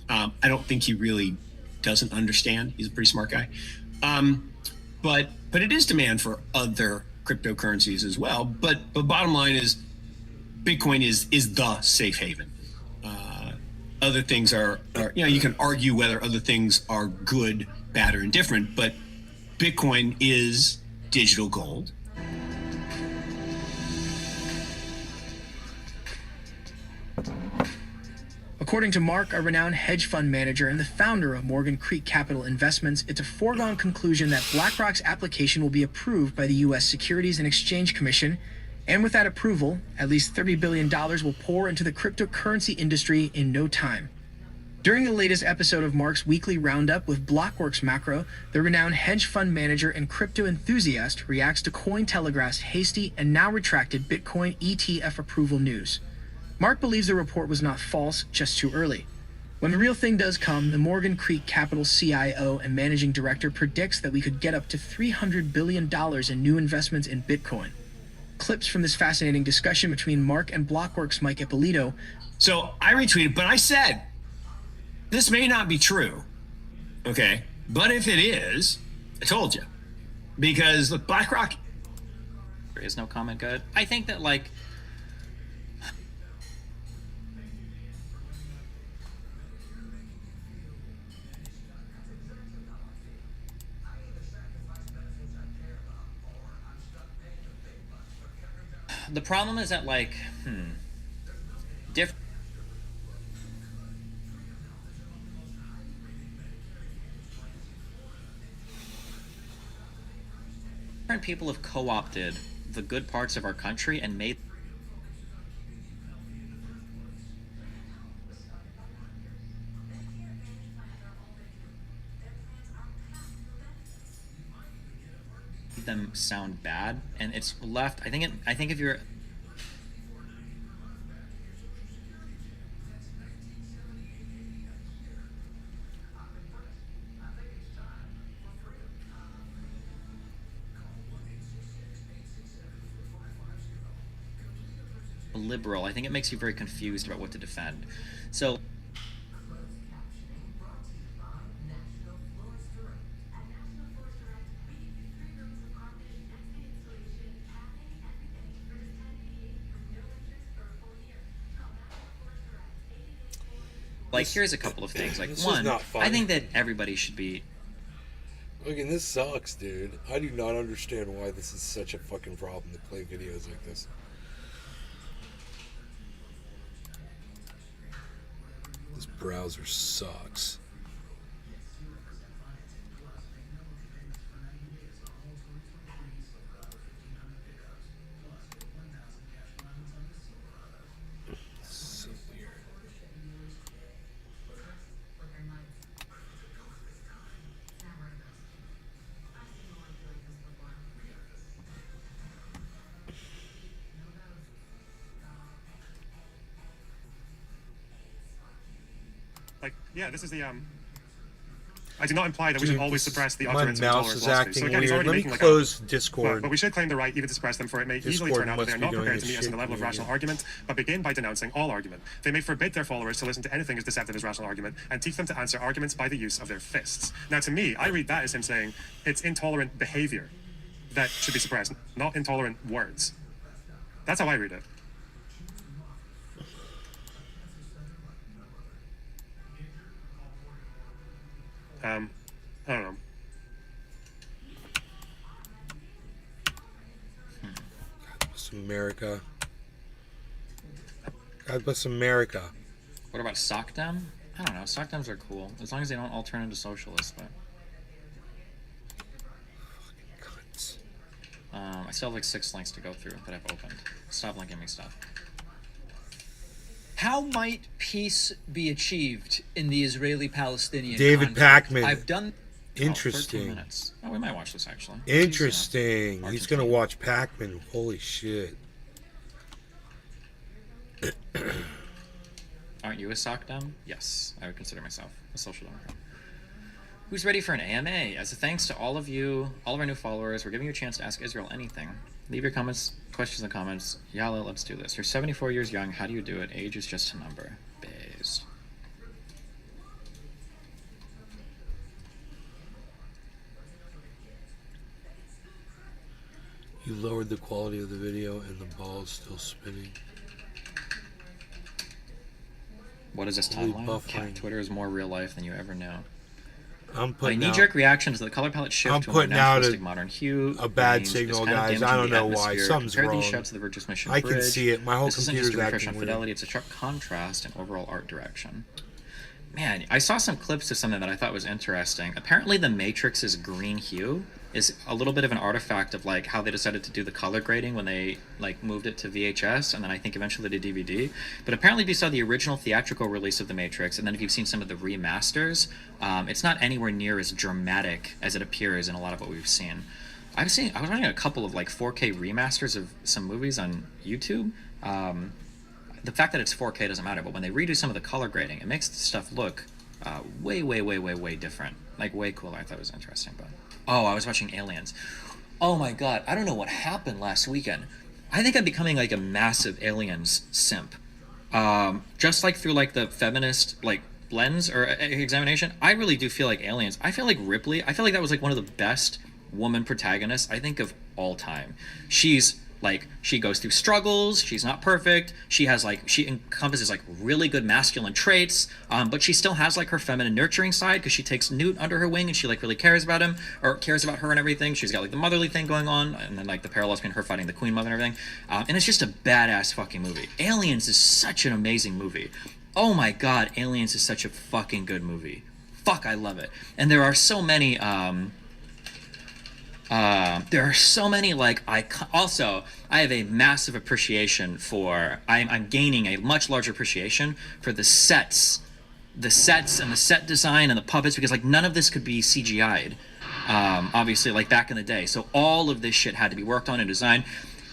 I don't think he really doesn't understand. He's a pretty smart guy. But it is demand for other cryptocurrencies as well. But bottom line is, Bitcoin is the safe haven. Other things are, you know, you can argue whether other things are good, bad, or indifferent, but Bitcoin is digital gold. According to Mark, a renowned hedge fund manager and the founder of Morgan Creek Capital Investments, it's a foregone conclusion that BlackRock's application will be approved by the U.S. Securities and Exchange Commission. And with that approval, at least $30 billion will pour into the cryptocurrency industry in no time. During the latest episode of Mark's weekly roundup with Blockworks Macro, the renowned hedge fund manager and crypto enthusiast reacts to Cointelegraph's hasty and now retracted Bitcoin ETF approval news. Mark believes the report was not false, just too early. When the real thing does come, the Morgan Creek Capital CIO and managing director predicts that we could get up to $300 billion in new investments in Bitcoin. Clips from this fascinating discussion between Mark and Blockworks' Mike Ippolito. So I retweeted, but I said, this may not be true, okay? But if it is, I told you. Because, look, BlackRock... There is no comment good. I think that, like... The problem is that, like, different people have co-opted the good parts of our country and made them sound bad, and it's left. I think if you're a liberal, I think it makes you very confused about what to defend. So like, here's a couple of things. Like, This is one, not fun. I think that everybody should be. Again, this sucks, dude. I do not understand why this is such a fucking problem to play videos like this. This browser sucks. Like, yeah, this is the I do not imply that we should always suppress the My utterance of mouse intolerant is philosophy. acting So again, he's weird. already Let me making like close Discord. But we should claim the right even to suppress them, for it may easily Discord turn out that they are must not be doing prepared to its meet us on the shit level of weird. rational argument, but begin by denouncing all argument. They may forbid their followers to listen to anything as deceptive as rational argument, and teach them to answer arguments by the use of their fists. Now, to me, I read that as him saying it's intolerant behavior that should be suppressed, not intolerant words. That's how I read it. I don't know. God bless America. God bless America. What about Sockdem? I don't know. Sockdems are cool as long as they don't all turn into socialists. But I still have like 6 links to go through that I've opened. Stop linking me stuff. How might peace be achieved in the Israeli-Palestinian David conflict? Pakman. I've done. 13 Interesting. minutes. Oh, we might watch this actually. Interesting. He's gonna watch Pac-Man. Holy shit. Aren't you a Sockdem? Yes, I would consider myself a social democrat. Who's ready for an AMA? As a thanks to all of you, all of our new followers, we're giving you a chance to ask Israel anything. Leave your comments, questions in the comments. Yalla, let's do this. You're 74 years young. How do you do it? Age is just a number. Based. You lowered the quality of the video and the ball's still spinning. What is this Holy timeline? buffering. Cat Twitter is more real life than you ever knew. I'm My putting knee-jerk out, reaction is that the color palette shift I'm to a more putting out naturalistic modern hue. a bad range is signal, kind of guys. dim I to don't the know why. atmosphere. Something's Compare wrong. these shots to the Virgis Mission I can Bridge. see it. My whole This isn't just a computer's refresh on acting weird. fidelity, it's a sharp contrast and overall art direction. Man, I saw some clips of something that I thought was interesting. Apparently the Matrix's green hue is a little bit of an artifact of like how they decided to do the color grading when they like moved it to VHS and then I think eventually to DVD. But apparently if you saw the original theatrical release of the Matrix and then if you've seen some of the remasters, it's not anywhere near as dramatic as it appears in a lot of what we've seen. I was watching a couple of like 4K remasters of some movies on YouTube. The fact that it's 4K doesn't matter, but when they redo some of the color grading, it makes the stuff look way different. Like way cooler. I thought it was interesting, but oh, I was watching Aliens. Oh my god, I don't know what happened last weekend. I think I'm becoming like a massive Aliens simp. Just like through like the feminist like lens or examination, I really do feel like Aliens. I feel like Ripley. I feel like that was like one of the best woman protagonists I think of all time. She's like, she goes through struggles, she's not perfect, she encompasses like really good masculine traits, but she still has like her feminine nurturing side because she takes Newt under her wing and she like really cares about him, or cares about her and everything. She's got like the motherly thing going on, and then like the parallels between her fighting the Queen Mother and everything. And it's just a badass fucking movie. Aliens is such an amazing movie. Oh my god, Aliens is such a fucking good movie. Fuck, I love it. And there are so many, like also I have a massive appreciation for I'm gaining a much larger appreciation for the sets and the set design and the puppets, because like none of this could be CGI'd obviously like back in the day, so all of this shit had to be worked on and designed.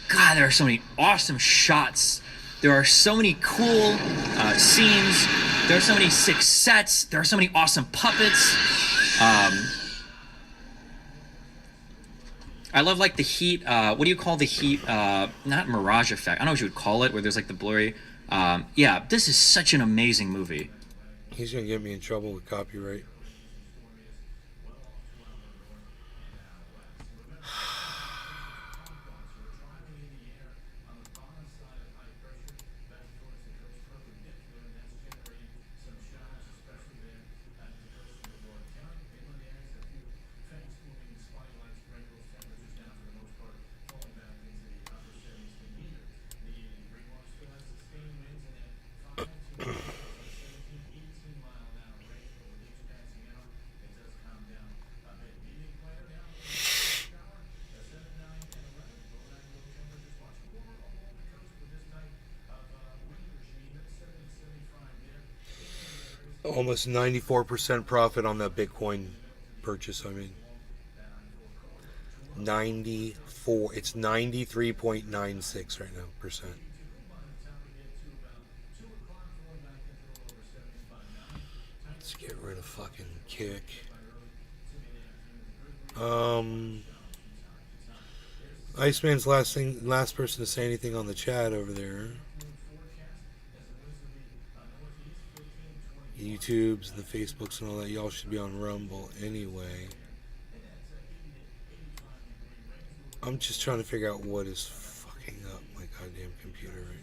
God, there are so many awesome shots, there are so many cool scenes, there are so many sick sets, there are so many awesome puppets. I love like the heat, what do you call the heat, not mirage effect, I don't know what you would call it, where there's like the blurry, yeah, this is such an amazing movie. He's gonna get me in trouble with copyright. Almost 94% profit on that Bitcoin purchase. I mean, 94. It's 93.96 right now percent. rid of fucking Kick. Iceman's last person to say anything on the chat over there. YouTubes and the Facebooks and all that, y'all should be on Rumble anyway. I'm just trying to figure out what is fucking up my goddamn computer right now.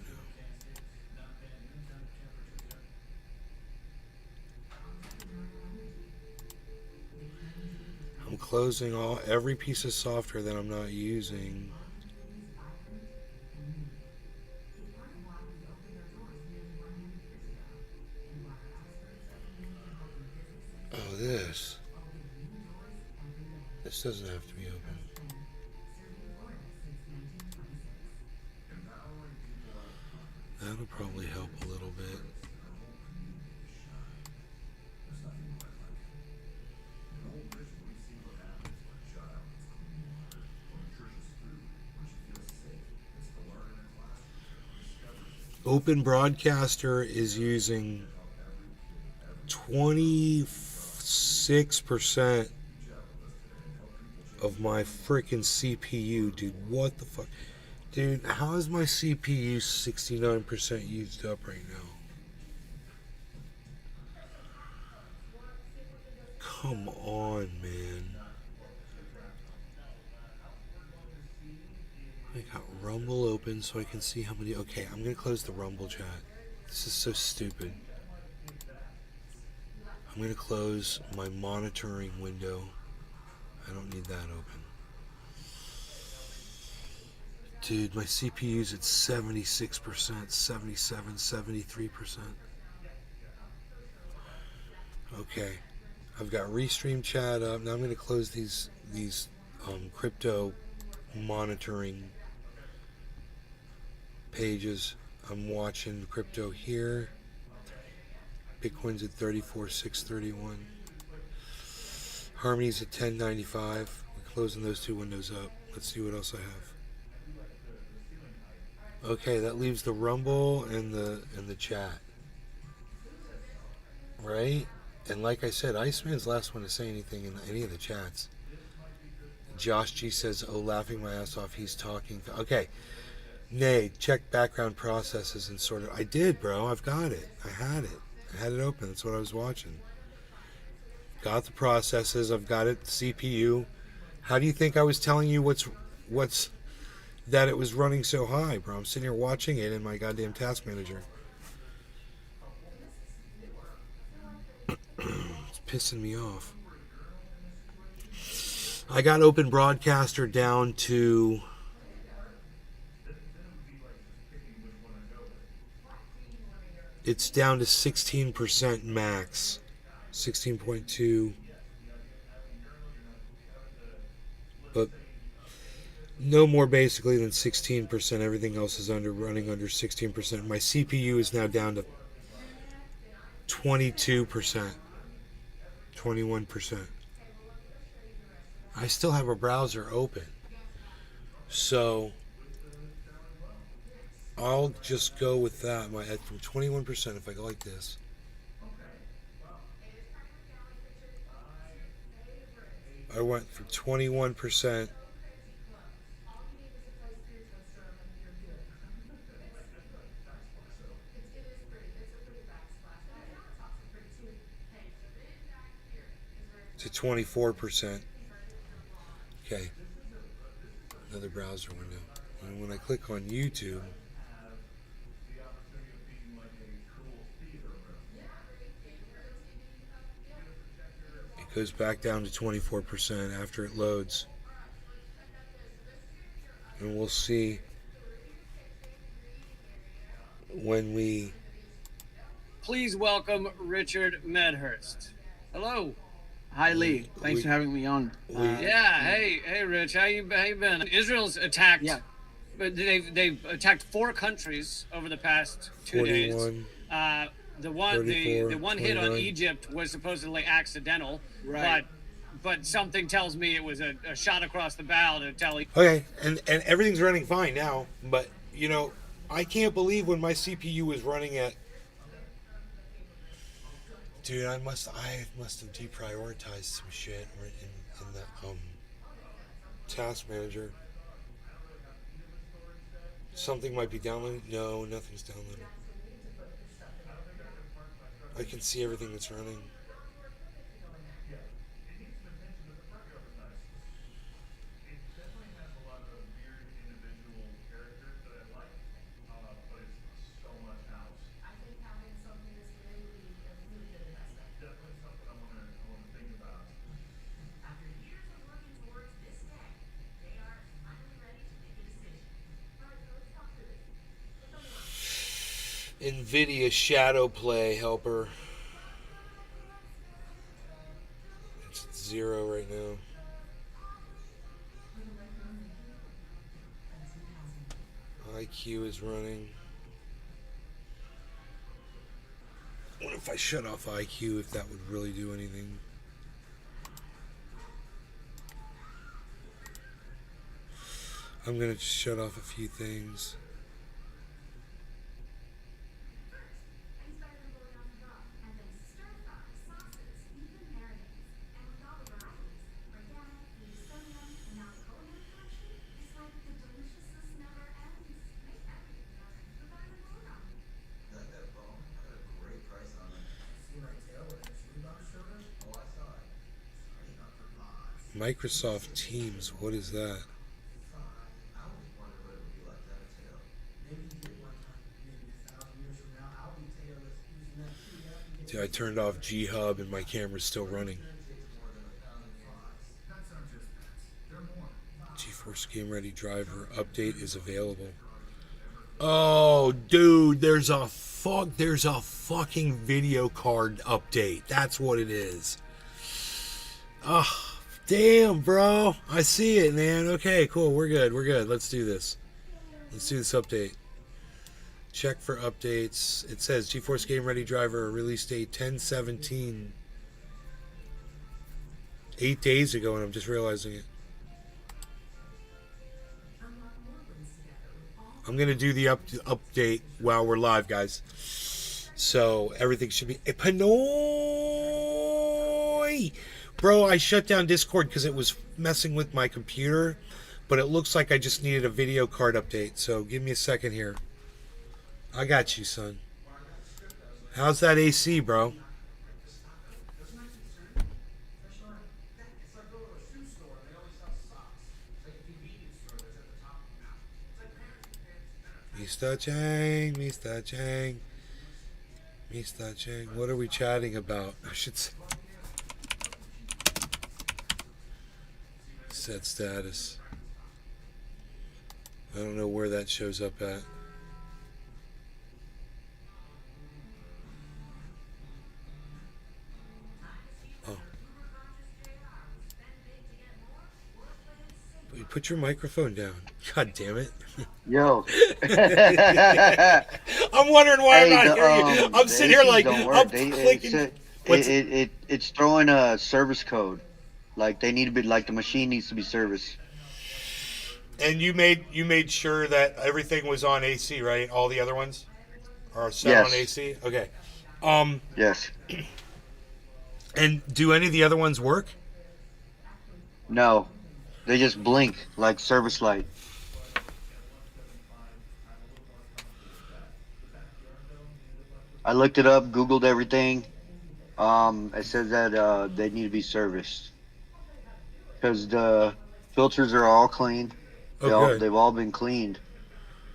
I'm closing every piece of software that I'm not using. Oh, this doesn't have to be open. That'll probably help a little bit. Open Broadcaster is using 26% of my freaking CPU, dude. What the fuck? Dude, how is my CPU 69% used up right now? Come on, man. I got Rumble open so I can see how many... Okay, I'm going to close the Rumble chat. This is so stupid. I'm going to close my monitoring window. I don't need that open. Dude, my CPU's at 76%, 77, 73%. Okay. I've got Restream chat up. Now I'm going to close these crypto monitoring pages. I'm watching crypto here. Bitcoin's at 34,631. Harmony's at 1095. We're closing those two windows up. Let's see what else I have. Okay, that leaves the Rumble and the chat. Right? And like I said, Iceman's the last one to say anything in any of the chats. Josh G says, "Oh, laughing my ass off, he's talking." Okay. Nay, check background processes and sort of... I did, bro. I've got it. I had it open. That's what I was watching. Got the processes. I've got it. CPU. How do you think I was telling you what's that it was running so high, bro? I'm sitting here watching it in my goddamn task manager. It's pissing me off. I got Open Broadcaster down to... It's down to 16% max. 16.2. But no more basically than 16%. Everything else is running under 16%. My CPU is now down to 22%. 21%. I still have a browser open. So I'll just go with that. My head from 21%, if I go like this. I went from 21% to 24%. Okay. Another browser window. And when I click on YouTube, it goes back down to 24% after it loads. And we'll see when we... Please welcome Richard Medhurst. Hello. Hi, Lee. Thanks for having me on. Yeah. Hey, Rich. How you been? Israel's attacked. Yeah. But they've attacked 4 countries over the past 2 days. 41. The one hit on Egypt was supposedly accidental. Right. But something tells me it was a shot across the bow to tell. Okay, and everything's running fine now. But you know, I can't believe when my CPU was running at Dude, I must have deprioritized some shit in the task manager. Something might be downloaded. No, nothing's downloaded. I can see everything that's running. NVIDIA Shadow Play helper. It's at 0 right now. IQ is running. I wonder if I shut off IQ, if that would really do anything. I'm gonna just shut off a few things. Microsoft Teams, what is that? Dude, I turned off G-Hub and my camera's still running. GeForce Game Ready driver update is available. Oh, dude, there's a fucking video card update. That's what it is. Oh, damn, bro. I see it, man. Okay, cool. We're good. Let's do this. Let's do this update. Check for updates. It says GeForce Game Ready driver release date 10/17. 8 days ago, and I'm just realizing it. I'm going to do the update while we're live, guys. So everything should be... Panoy! Bro, I shut down Discord because it was messing with my computer, but it looks like I just needed a video card update. So give me a second here. I got you, son. How's that AC, bro? Mr. Chang. What are we chatting about? I should say. Set status. I don't know where that shows up at. Oh. Put your microphone down. God damn it. Yo. I'm wondering why I'm not hearing you. I'm sitting here like, I'm clicking. It's throwing a service code. Like they need to be, like the machine needs to be serviced. And you made sure that everything was on AC, right? All the other ones are set on AC? Okay. Yes. And do any of the other ones work? No. They just blink like service light. I looked it up, Googled everything. It says that they need to be serviced. Because the filters are all clean. They've all been cleaned.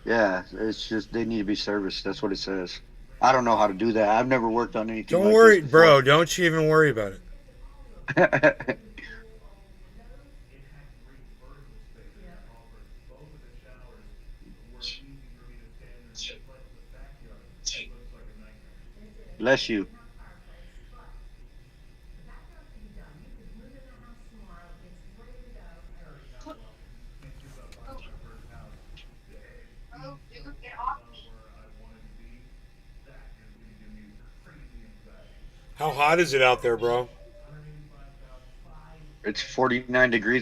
Yeah, it's just they need to be serviced. That's what it says. I don't know how to do that. I've never worked on anything Don't like worry, this bro. Don't you even worry about it. Bless you. How hot is it out there, bro? It's 49 degrees